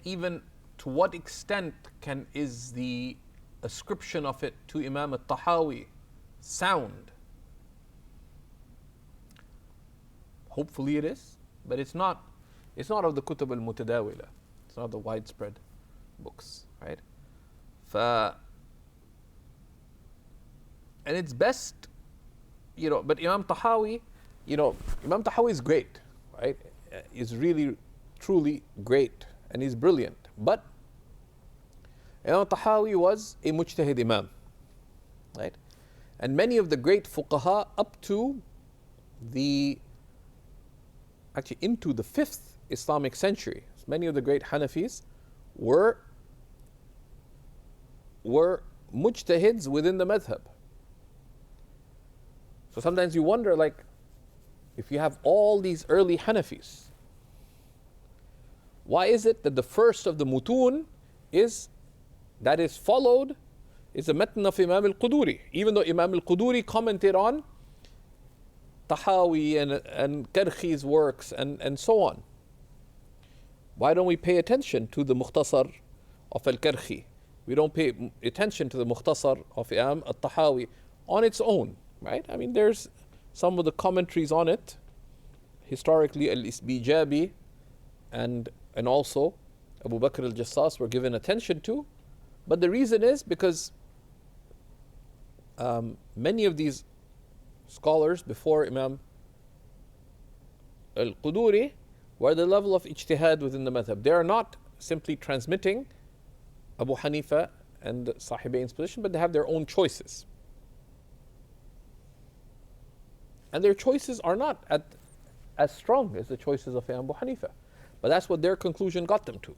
even to what extent is the ascription of it to Imam al-Tahawi sound? Hopefully it is, but it's not of the kutub al-mutadawila. It's not the widespread books, right? And it's best, but Imam Tahawi is great, right? Is really, truly great, and he's brilliant. But Imam Tahawi was a mujtahid imam, right? And many of the great fuqaha up to into the 5th Islamic century, many of the great Hanafis were mujtahids within the madhab. So sometimes you wonder, if you have all these early Hanafis, why is it that the first of the mutun that is followed is the matn of Imam al-Quduri, even though Imam al-Quduri commented on Tahawi and Karkhi's works and so on? Why don't we pay attention to the Mukhtasar of al-Karkhi? We don't pay attention to the Mukhtasar of Imam al-Tahawi on its own, right? I mean, there's some of the commentaries on it, historically al-Isbijabi and also Abu Bakr al-Jassas were given attention to, but the reason is because many of these scholars before Imam al-Quduri were at the level of ijtihad within the madhab. They are not simply transmitting Abu Hanifa and Sahibain's position, but they have their own choices. And their choices are not as strong as the choices of Imam Abu Hanifa. But that's what their conclusion got them to.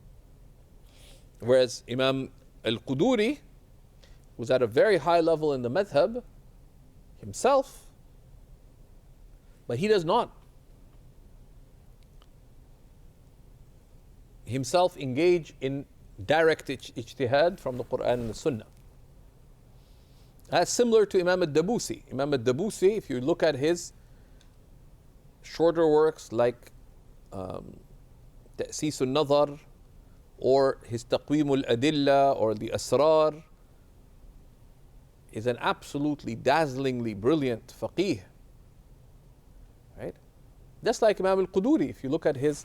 Whereas Imam al-Quduri was at a very high level in the madhab himself, but he does not himself engage in direct ijtihad from the Quran and the Sunnah. That's similar to Imam al-Dabusi. Imam al-Dabusi, if you look at his shorter works like تأسيس النظر or his تقويم الأدلة or the أسرار, is an absolutely dazzlingly brilliant faqih, right? Just like Imam al-Quduri, if you look at his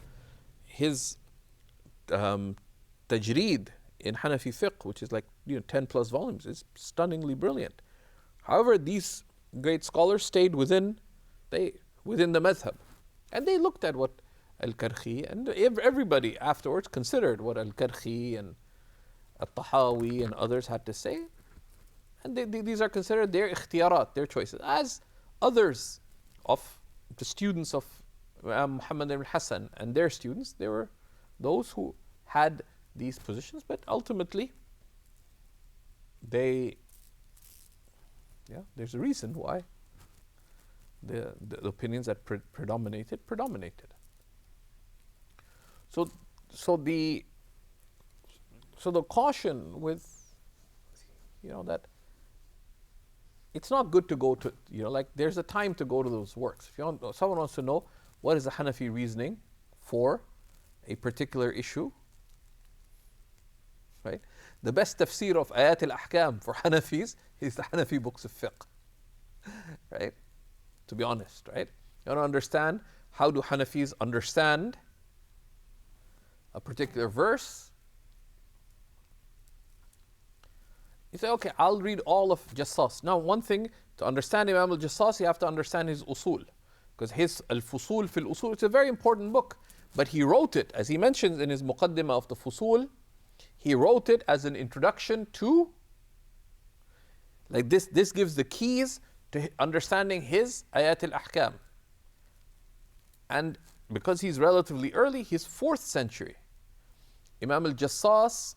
tajreed in Hanafi fiqh, which is like 10 plus volumes, is stunningly brilliant. However, these great scholars stayed within the madhab, and they looked at what al-Karkhi and everybody afterwards considered what al-Karkhi and al-Tahawi and others had to say, and these are considered their ikhtiyarat, their choices, as others of the students of Muhammad ibn Hassan and their students. There were those who had these positions, but ultimately there's a reason why the opinions that predominated. So the caution with that it's not good to go to like there's a time to go to those works. If someone wants to know what is the Hanafi reasoning for a particular issue, right? The best tafsir of ayat al-ahkam for Hanafis is the Hanafi books of fiqh, right? To be honest, right? You want to understand how do Hanafis understand a particular verse. You say, okay, I'll read all of Jassas. Now, one thing, to understand Imam al-Jassas, you have to understand his usul. Because his al-Fusul fil usul, it's a very important book. But he wrote it, as he mentions in his Muqaddimah of the Fusul, he wrote it as an introduction to, like this gives the keys to understanding his Ayat al-Ahkam. And because he's relatively early, he's 4th century. Imam al-Jassas,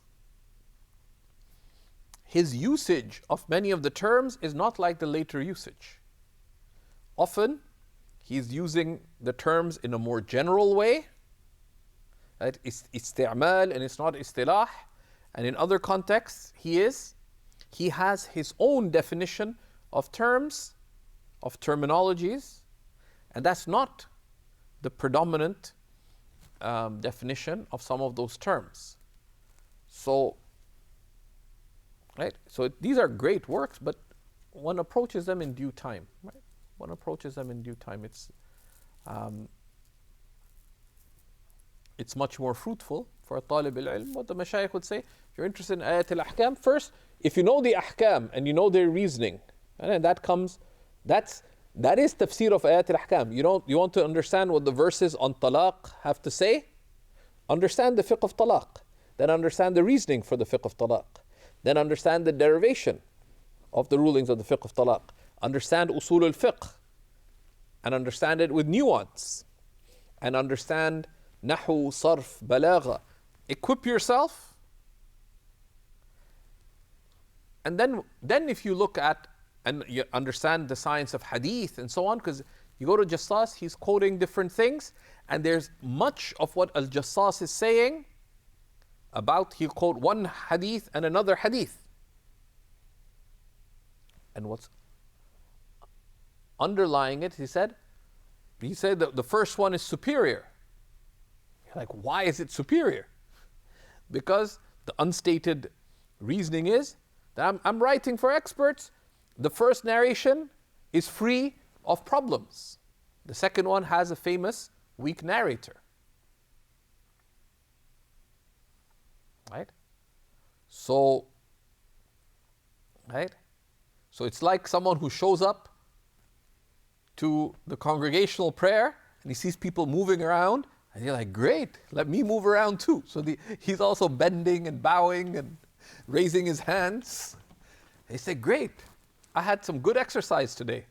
his usage of many of the terms is not like the later usage. Often, he's using the terms in a more general way. Right? It's isti'mal and it's not istilah. And in other contexts, he has his own definition of terms, of terminologies, and that's not the predominant definition of some of those terms. So, right? So these are great works, but one approaches them in due time, right? One approaches them in due time. It's much more fruitful for a talib al-ilm. What the mashayikh would say, if you're interested in ayat al-ahkam, first, if you know the ahkam and you know their reasoning, and that is tafsir of ayat al-ahkam. You want to understand what the verses on talaq have to say? Understand the fiqh of talaq. Then understand the reasoning for the fiqh of talaq. Then understand the derivation of the rulings of the fiqh of talaq. Understand usul al-fiqh and understand it with nuance. And understand nahu, sarf, balagha. Equip yourself. And then if you look at and you understand the science of hadith and so on, because you go to Jassas, he's quoting different things, and there's much of what al-Jassas is saying about, he'll quote one hadith and another hadith. And what's underlying it, he said that the first one is superior. You're like, why is it superior? Because the unstated reasoning is that I'm writing for experts. The first narration is free of problems. The second one has a famous weak narrator. Right? So it's like someone who shows up to the congregational prayer and he sees people moving around and you're like, great, let me move around too. So he's also bending and bowing and raising his hands. They say, great, I had some good exercise today.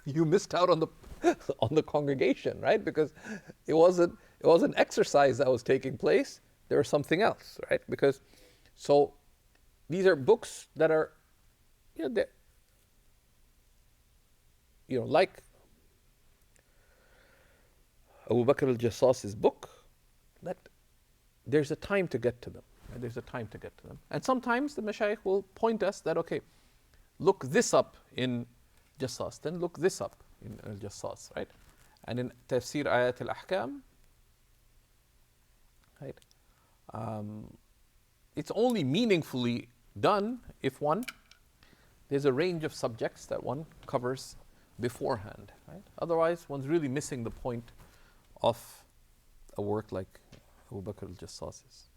You missed out on the congregation, right? Because it wasn't exercise that was taking place. There was something else, right? Because so these are books that are, like Abu Bakr al-Jassas's book, that there's a time to get to them. Right? There's a time to get to them. And sometimes the mashayikh will point us that, okay, look this up in Jassas. Then look this up in al-Jassas, right? And in Tafsir Ayat al-Ahkam, right? It's only meaningfully done if there's a range of subjects that one covers beforehand, right? Otherwise, one's really missing the point of a work like Abu Bakr al-Jassas's.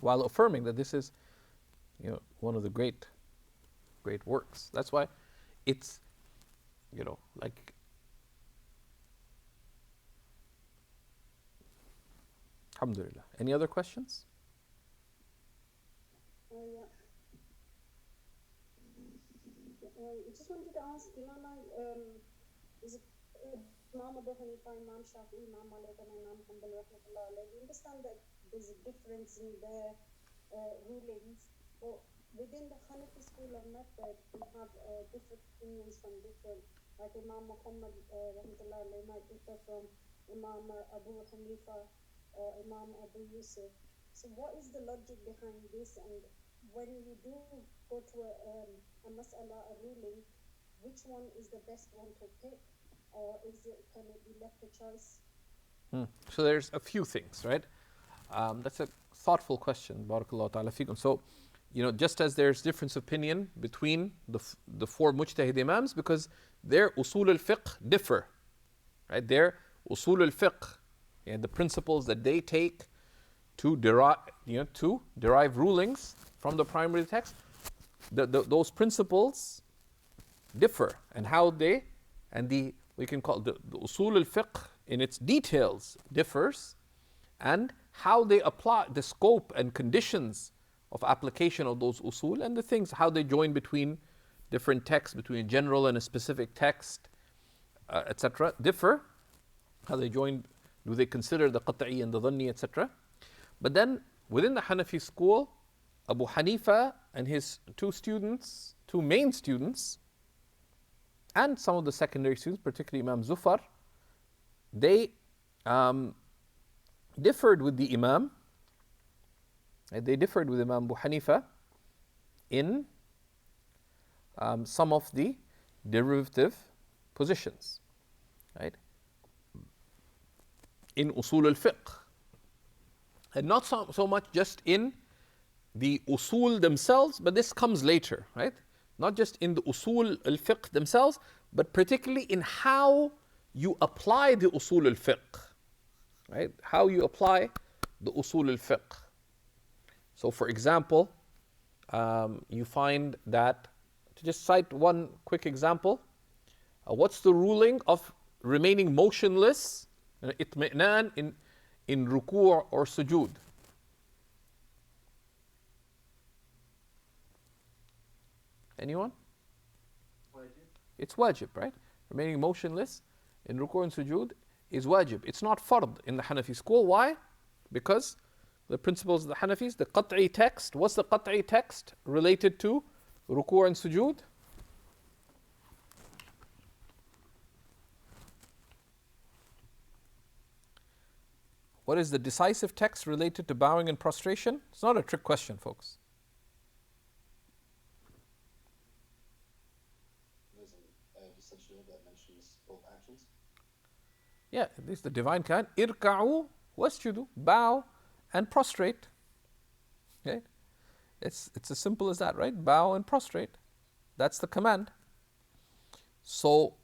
While affirming that this is, one of the great works. That's why it's, like, alhamdulillah. Any other questions? Yeah. I just wanted to ask, is it Imam Abu Hanifa, Imam Shafi'i, Imam Malik, and Imam Hanbal, rahmatullah alayhi? We understand that there's a difference in their rulings, but within the Hanafi school of method, we have different opinions from different, like Imam Muhammad, rahmatullah alayhi, might differ from Imam Abu Hanifa or Imam Abu Yusuf. So what is the logic behind this? And when you do go to a mas'ala, a ruling, which one is the best one to pick? Or can it be left a choice? So there's a few things, right? That's a thoughtful question, barakallahu ta'ala fikum. So, just as there's difference of opinion between the four mujtahid imams, because their usul al-fiqh differ, right? Their usul al-fiqh, and the principles that they take to derive rulings from the primary text, those principles differ, and we can call the usul al-fiqh in its details differs, and how they apply the scope and conditions of application of those usul and the things, how they join between different texts, between a general and a specific text, etc., differ. How they join, do they consider the qat'i and the dhanni, etc. But then within the Hanafi school, Abu Hanifa and his two main students, and some of the secondary students, particularly Imam Zufar, they differed with the Imam. They differed with Imam Abu Hanifa in some of the derivative positions, right? In usul al-fiqh. And not so much just in the usul themselves, but this comes later, right? Not just in the usul al-fiqh themselves, but particularly in how you apply the usul al-fiqh, right? How you apply the usul al-fiqh. So for example, you find that, to just cite one quick example, what's the ruling of remaining motionless, itmi'nan, in ruku' or sujood? Anyone? Wajib. It's wajib, right? Remaining motionless in ruku' and sujood is wajib. It's not fard in the Hanafi school. Why? Because the principles of the Hanafis, the qat'i text, what's the qat'i text related to ruku' and sujood? What is the decisive text related to bowing and prostration? It's not a trick question, folks. There's an essential that mentions both actions. Yeah, this is the divine command. Irka'u wasjudu, bow and prostrate. Okay? It's as simple as that, right? Bow and prostrate. That's the command. So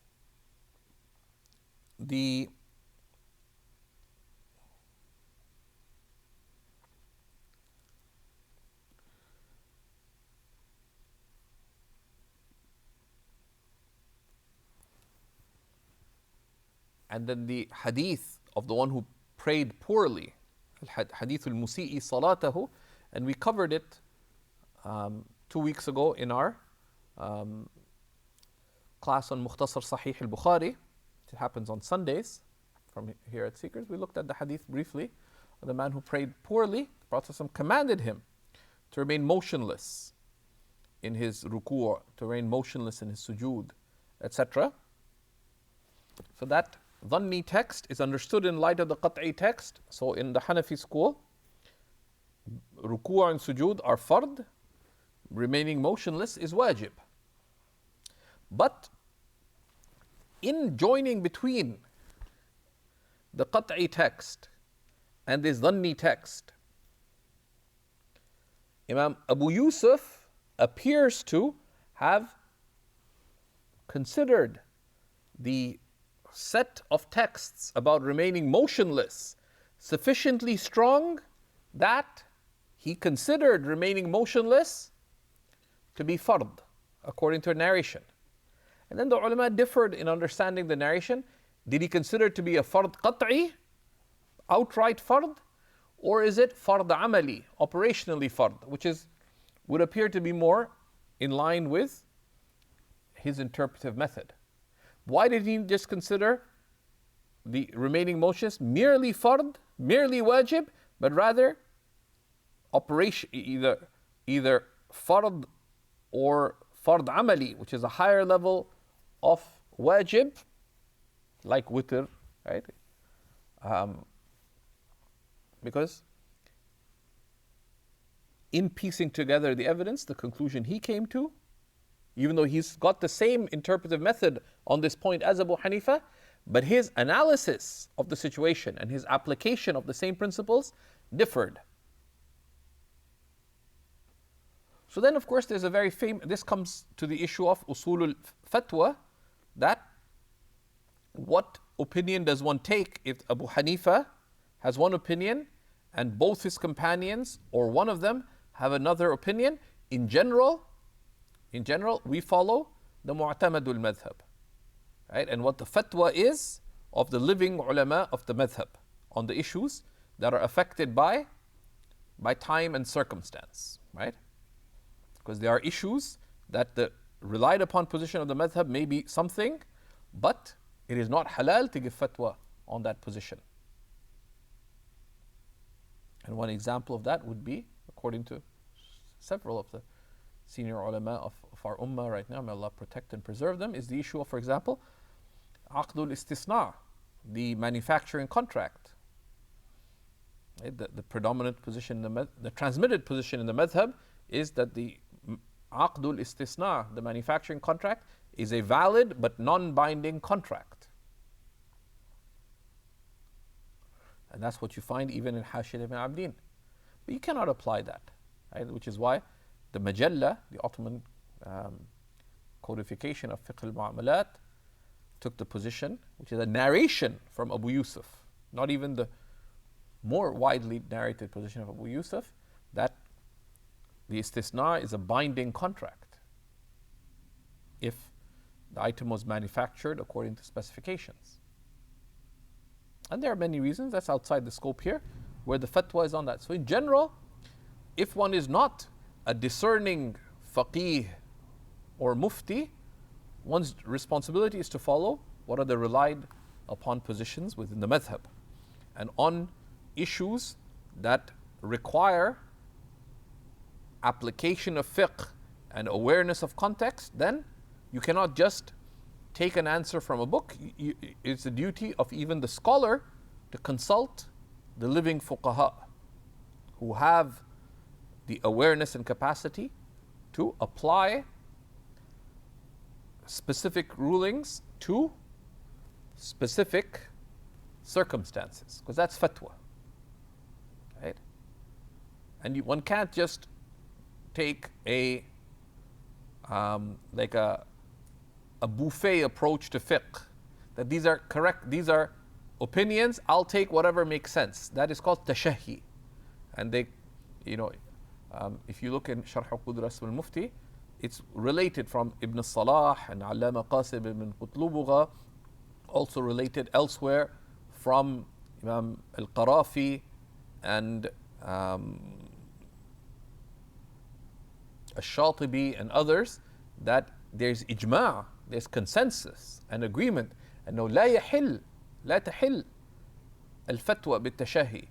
and then the hadith of the one who prayed poorly, Hadith al-Musi'i salatahu, and we covered it 2 weeks ago in our class on Mukhtasar Sahih al-Bukhari. It happens on Sundays from here at Seekers. We looked at the hadith briefly of the man who prayed poorly. The Prophet ﷺ commanded him to remain motionless in his ruku', to remain motionless in his sujood, etc. So that dhanni text is understood in light of the qat'i text. So in the Hanafi school, ruku' and sujood are fard, remaining motionless is wajib. But in joining between the qat'i text and this dhanni text, Imam Abu Yusuf appears to have considered the set of texts about remaining motionless sufficiently strong that he considered remaining motionless to be fard, according to a narration. And then the ulama differed in understanding the narration. Did he consider it to be a fard qat'i, outright fard, or is it fard amali, operationally fard, which would appear to be more in line with his interpretive method? Why did he just consider the remaining motions merely fard, merely wajib, but rather operation, either fard or fard amali, which is a higher level of wajib, like witr, right? Because in piecing together the evidence, the conclusion he came to, even though he's got the same interpretive method on this point as Abu Hanifa, but his analysis of the situation and his application of the same principles differed. So then, of course, there's a very famous, this comes to the issue of usulul fatwa, that what opinion does one take if Abu Hanifa has one opinion and both his companions or one of them have another opinion? In general, we follow the mu'tamadul madhab, right? And what the fatwa is of the living ulama of the madhab on the issues that are affected by time and circumstance, right? Because there are issues that the relied upon position of the madhab may be something, but it is not halal to give fatwa on that position. And one example of that would be, according to several of the senior ulama of our ummah right now, may Allah protect and preserve them, is the issue of, for example, aqdul istisna, the manufacturing contract. Right? The predominant position, the transmitted position in the madhab is that the aqdul istisna, the manufacturing contract, is a valid but non-binding contract. And that's what you find even in Hashir ibn Abdin. But you cannot apply that, right? Which is why the Majalla, the Ottoman codification of Fiqh al-Mu'amalat, took the position, which is a narration from Abu Yusuf, not even the more widely narrated position of Abu Yusuf, that the istisna is a binding contract if the item was manufactured according to specifications. And there are many reasons, that's outside the scope here, where the fatwa is on that. So in general, if one is not a discerning faqih or mufti, one's responsibility is to follow what are the relied upon positions within the madhab. And on issues that require application of fiqh and awareness of context, then you cannot just take an answer from a book. It's the duty of even the scholar to consult the living fuqaha who have the awareness and capacity to apply specific rulings to specific circumstances, because that's fatwa, right? And one can't just take a buffet approach to fiqh, that these are correct, these are opinions, I'll take whatever makes sense. That is called tashahi. And they, if you look in Sharh Uqud Rasul al-Mufti, it's related from Ibn Salah and Allama Qasim ibn Qutlubugha, also related elsewhere from Imam al-Qarafi and al-Shatibi and others, that there's ijma', there's consensus and agreement, and no, لا تحل الفتوى بالتشهي.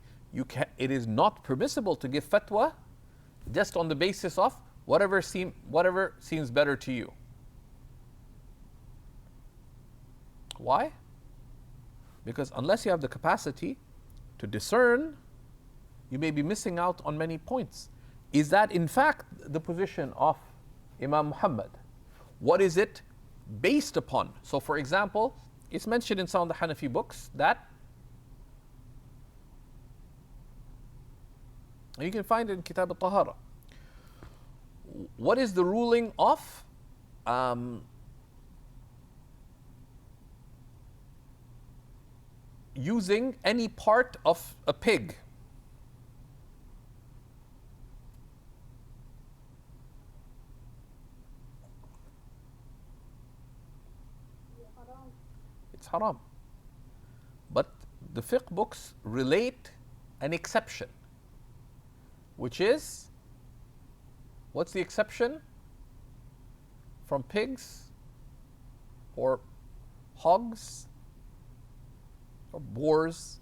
It is not permissible to give fatwa just on the basis of whatever seems better to you. Why? Because unless you have the capacity to discern, you may be missing out on many points. is that in fact the position of Imam Muhammad? What is it based upon? So for example, it's mentioned in some of the Hanafi books that, and you can find it in Kitab al-Tahara. What is the ruling of using any part of a pig? Haram. It's haram. But the fiqh books relate an exception, which is, what's the exception from pigs or hogs or boars?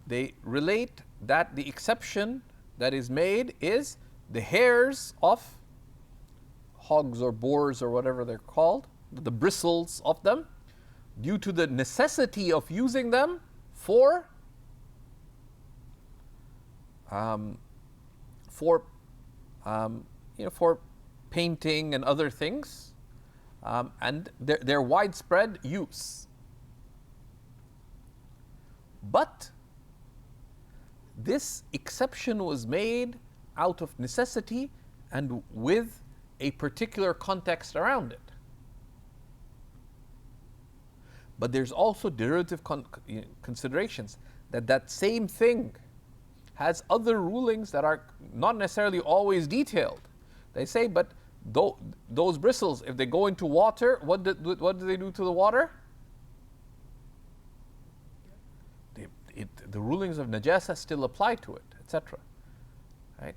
They relate that the exception that is made is the hairs of hogs or boars or whatever they're called, the bristles of them, due to the necessity of using them for painting and other things, and their widespread use. But this exception was made out of necessity and with a particular context around it. But there's also derivative considerations, that same thing has other rulings that are not necessarily always detailed. They say, but those bristles, if they go into water, what do they do to the water? The rulings of najasa still apply to it, etc. Right?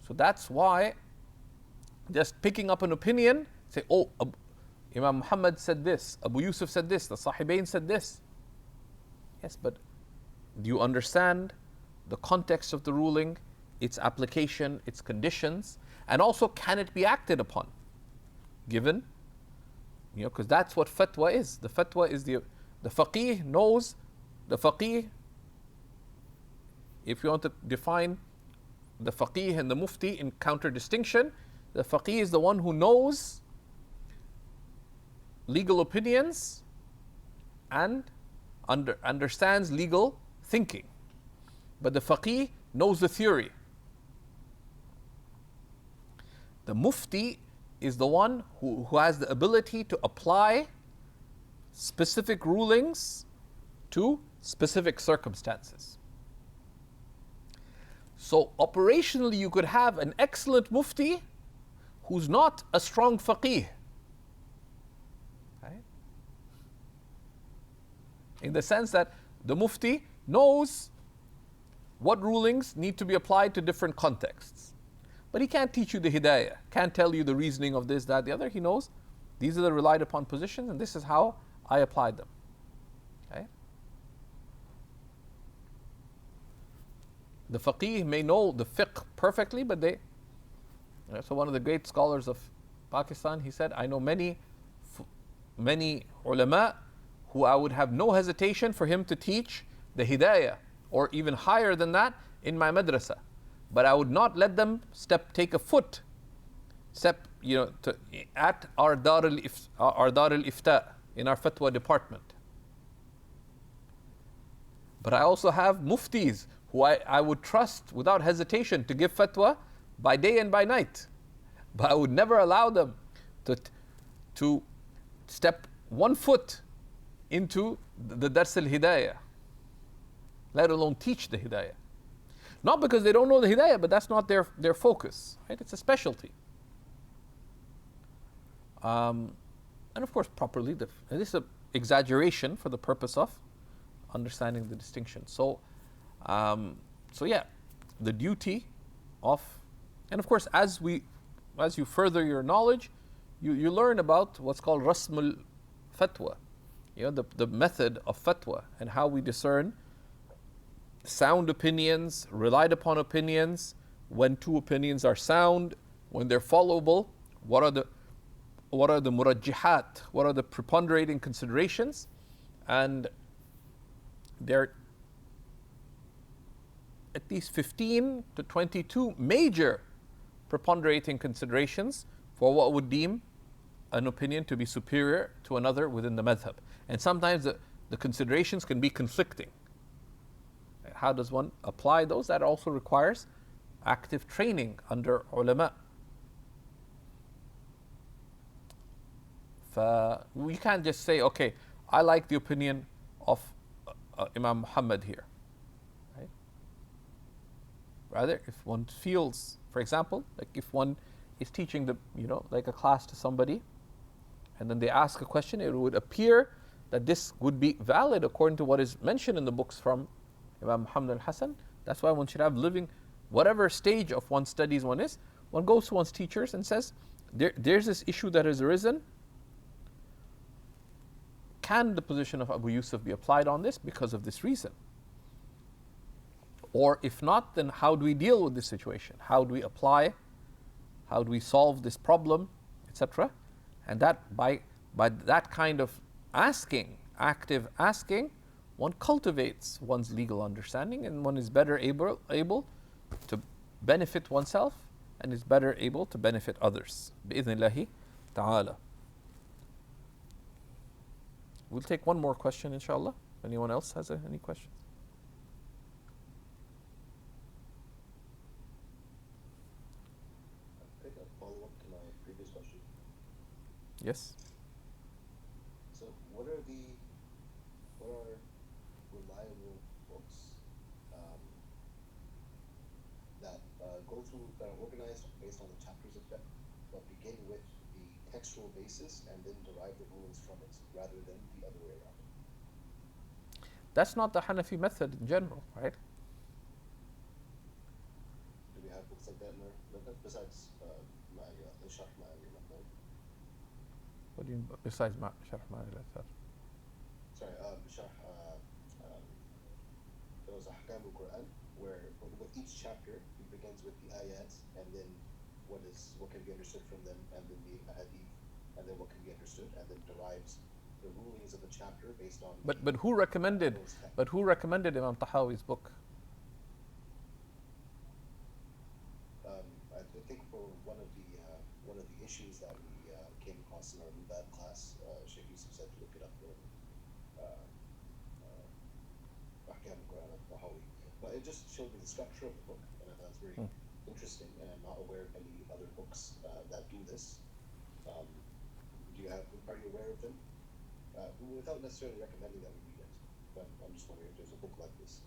So that's why just picking up an opinion, say, oh, Imam Muhammad said this, Abu Yusuf said this, the Sahibain said this. Yes, but do you understand the context of the ruling, its application, its conditions, and also can it be acted upon? Given, because that's what fatwa is. The fatwa is the faqih knows, the faqih, if you want to define the faqih and the mufti in counter distinction, the faqih is the one who knows legal opinions and understands legal thinking. But the faqih knows the theory. The mufti is the one who has the ability to apply specific rulings to specific circumstances. So operationally you could have an excellent mufti who's not a strong faqih. Right? In the sense that the mufti knows what rulings need to be applied to different contexts. But he can't teach you the hidayah, can't tell you the reasoning of this, that, the other. He knows these are the relied upon positions and this is how I applied them. Okay? The faqih may know the fiqh perfectly, but so one of the great scholars of Pakistan, he said, I know many ulama who I would have no hesitation for him to teach the hidayah, or even higher than that, in my madrasa. But I would not let them take a foot at our Dar al-Ifta, in our fatwa department. But I also have muftis who I would trust without hesitation to give fatwa by day and by night. But I would never allow them to step 1 foot into the Dars al-Hidayah, let alone teach the Hidayah. Not because they don't know the Hidayah, but that's not their focus. Right? It's a specialty. And of course, properly, and this is an exaggeration for the purpose of understanding the distinction. So yeah, the duty of, and of course, as you further your knowledge, you learn about what's called rasm al-fatwa, the method of fatwa, and how we discern sound opinions, relied upon opinions, when 2 opinions are sound, when they're followable, what are the murajjihat, what are the preponderating considerations, and at least 15 to 22 major preponderating considerations for what would deem an opinion to be superior to another within the madhab. And sometimes the considerations can be conflicting. How does one apply those? That also requires active training under ulama. We can't just say, okay, I like the opinion of Imam Muhammad here. Right? Rather, if one feels, for example, like if one is teaching like a class to somebody, and then they ask a question, it would appear that this would be valid according to what is mentioned in the books from Imam Muhammad al-Hasan. That's why one should have living, whatever stage of one's studies one is, one goes to one's teachers and says, there's this issue that has arisen. Can the position of Abu Yusuf be applied on this because of this reason? Or if not, then how do we deal with this situation? How do we apply? How do we solve this problem, etc.? And that by that kind of asking, active asking, one cultivates one's legal understanding, and one is better able to benefit oneself and is better able to benefit others. Bi-idhnillahi ta'ala. We'll take one more question, inshallah. Anyone else has any questions? I think a follow-up to my previous question. Yes. So, what are reliable books that that are organized based on the chapters of fiqh, but begin with the textual basis and then derive the rulings from it, rather than the other way around? That's not the Hanafi method in general, right? Do we have books like that in our method besides Sharh Ma'ani? What do you mean besides Sharh Ma'ani al-Athar? Sorry, Sharh. There was Ahkam al-Quran, where with each chapter it begins with the ayats, and then what can be understood from them, and then the hadith, and then what can be understood, and then derives the rulings of the chapter based on. But who recommended? But who recommended Imam Tahawi's book? I think for one of the issues that we came across in our Mubad class, Shaykh Yusuf said to look it up in Ahkam al-Quran al-Tahawi. But it just showed me the structure of the book, and I thought it's very interesting, and I'm not aware of any other books that do this. Are you aware of them? Without necessarily recommending that we read it, but I'm just wondering if there's a book like this.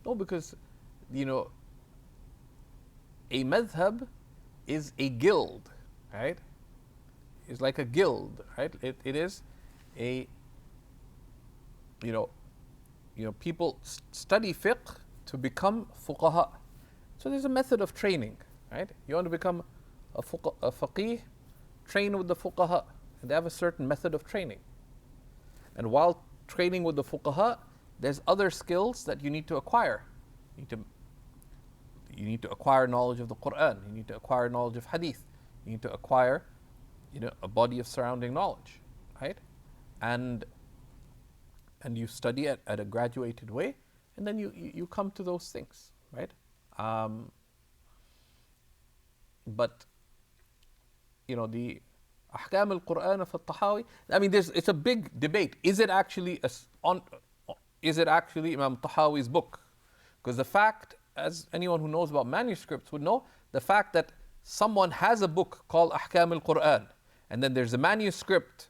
No, because a madhab is a guild, right? It's like a guild, right? It is a people study fiqh to become fuqaha. So there's a method of training, right? You want to become a faqih, train with the fuqaha, and they have a certain method of training. And while training with the fuqaha, there's other skills that you need to acquire. You need to acquire knowledge of the Quran. You need to acquire knowledge of hadith. You need to acquire, a body of surrounding knowledge, right? And you study it at a graduated way, and then you come to those things, right? But the Ahkam al-Quran of al-Tahawi, I mean, it's a big debate. Is it actually Imam Tahawi's book? Because the fact, as anyone who knows about manuscripts would know, the fact that someone has a book called Ahkam al-Quran, and then there's a manuscript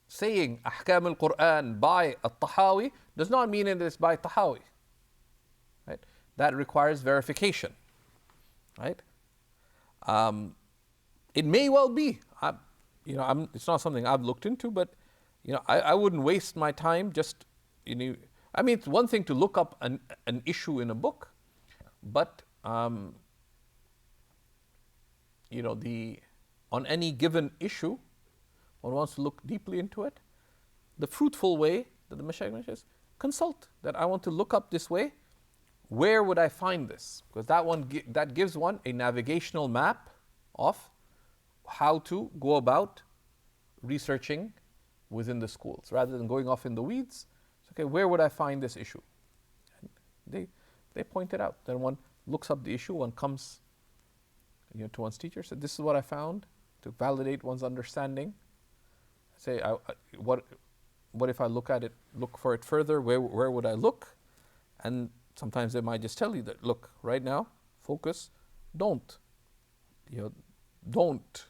saying Ahkam al-Quran by al-Tahawi, does not mean it is by Tahawi, right? That requires verification, right? It may well be. It's not something I've looked into, but I wouldn't waste my time just. I mean, it's one thing to look up an issue in a book, but on any given issue, one wants to look deeply into it. The fruitful way that the Mashaykh mentions is consult. That I want to look up this way. Where would I find this? Because that gives one a navigational map of how to go about researching within the schools, rather than going off in the weeds. It's okay, where would I find this issue? they point it out. Then one looks up the issue, one comes to one's teacher, said, this is what I found, to validate one's understanding. Say, what if I look for it further? Where would I look? And sometimes they might just tell you that, look, right now, focus, don't. Don't.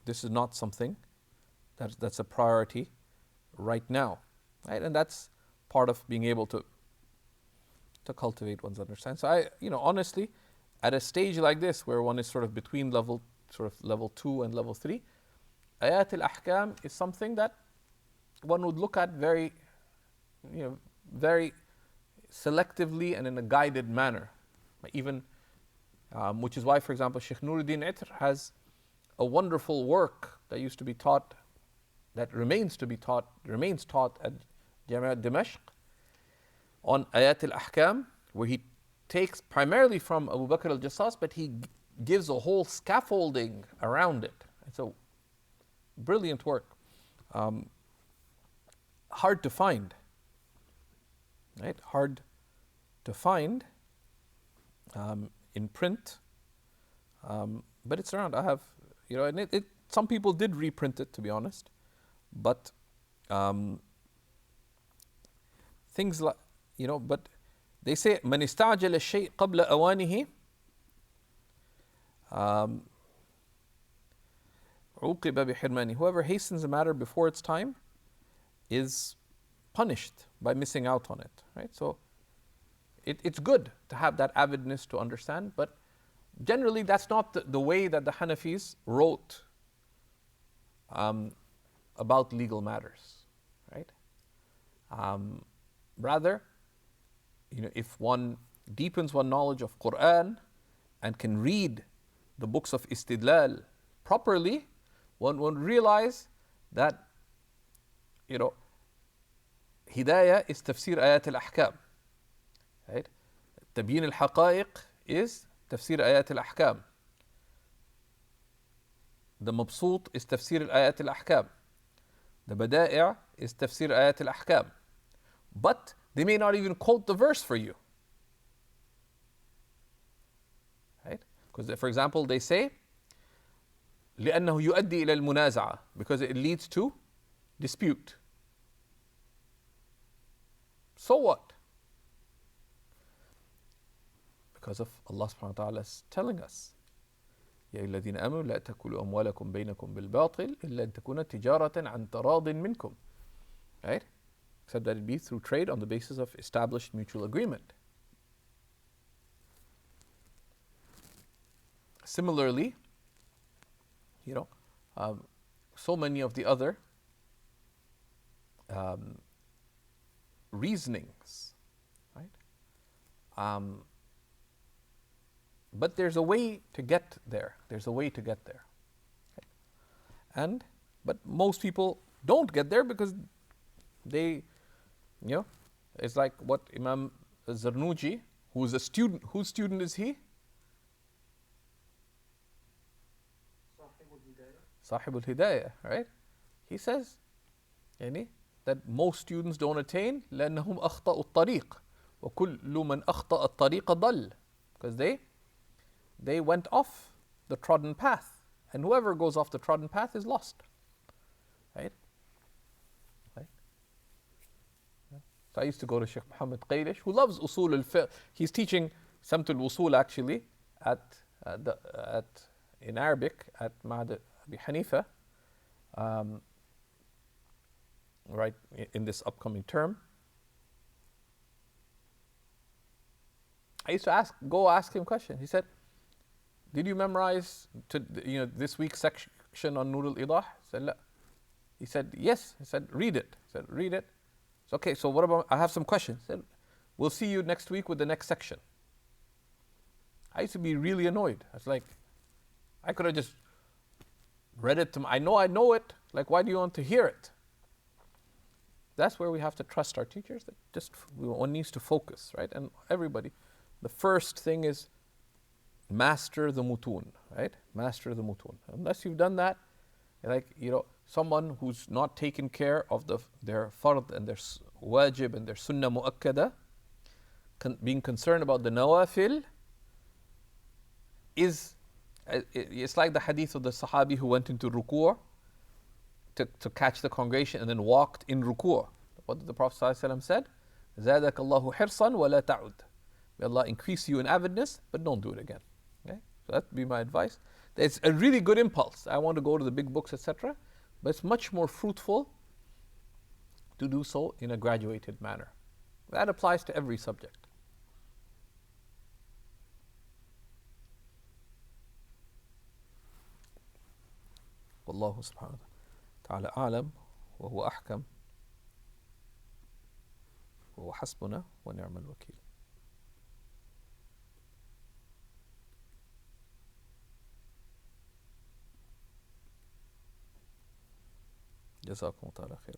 This is not something that's a priority right now, right? And that's part of being able to cultivate one's understanding. So honestly, at a stage like this, where one is sort of between level 2 and level 3, ayat al-ahkam is something that one would look at very selectively and in a guided manner. Even, which is why, for example, Shaykh Nuruddin Itr has a wonderful work that used to be taught, that remains taught at Jami'at Dimashq on ayat al-ahkam, where he takes primarily from Abu Bakr al-Jassas, but he gives a whole scaffolding around it. It's a brilliant work. Hard to find, right? Hard to find in print, but it's around. I have, and some people did reprint it, to be honest, but things like, but they say, من استعجل الشيء قبل أوانه عوقب بحرمانه. Whoever hastens a matter before its time is punished by missing out on it, right? So it's good to have that avidness to understand, but generally that's not the way that the Hanafis wrote about legal matters, right? Rather, if one deepens one's knowledge of Quran and can read the books of istidlal properly, one will realize that hidayah is tafsir ayat al-ahkam, right? Tabyin al-haqa'iq is tafsir ayat al-ahkam. The mabsut is tafsir ayat al-ahkam. The bada'i' is tafsir ayat al-ahkam. But they may not even quote the verse for you, right? Because, for example, they say لأنه يؤدي إلى المنازعة, because it leads to dispute. So what? Because of Allah subhanahu wa ta'ala is telling us, يا أيها الذين آمنوا لا تأكلوا أموالكم بينكم بالباطل إلا أن تكون تجارة عن تراض منكم, right? Except that it be through trade on the basis of established mutual agreement. Similarly, so many of the other reasonings, right? But there's a way to get there. Right? But most people don't get there because they, it's like what Imam Zarnuji, who's a student, whose student is he? Sahib al-Hidayah, right? He says, that most students don't attain لأنهم أخطأوا الطريق وكل من أخطأ الطريق ضل, because they went off the trodden path, and whoever goes off the trodden path is lost, right? So I used to go to Shaykh Muhammad Qaylish, who loves usul al-fiqh. He's teaching Samt al-Usul actually in Arabic at Ma'had Abi Hanifa, right, in this upcoming term. I used to go ask him questions. He said, did you memorize this week's section on Nur al-Idah? I said, La. He said, yes. I said, read it. I said, read it. So, okay, so what about, I have some questions. I said, we'll see you next week with the next section. I used to be really annoyed. I was like, I could have just read it I know it. Like, why do you want to hear it? That's where we have to trust our teachers. That one needs to focus, right? And everybody, the first thing is master the mutun, right? Master the mutun. Unless you've done that, someone who's not taken care of their fard and their wajib and their sunnah mu'akkada, being concerned about the nawafil, it's like the hadith of the Sahabi who went into ruku' to catch the congregation and then walked in ruku'. What did the Prophet ﷺ said? زَادَكَ اللَّهُ حِرْصًا وَلَا تَعُدْ. May Allah increase you in avidness, but don't do it again. Okay? So that would be my advice. It's a really good impulse. I want to go to the big books, etc. But it's much more fruitful to do so in a graduated manner. That applies to every subject. والله سبحانه وتعالى أعلم وهو أحكم وهو حسبنا ونعم الوكيل. جزاكم الله خير.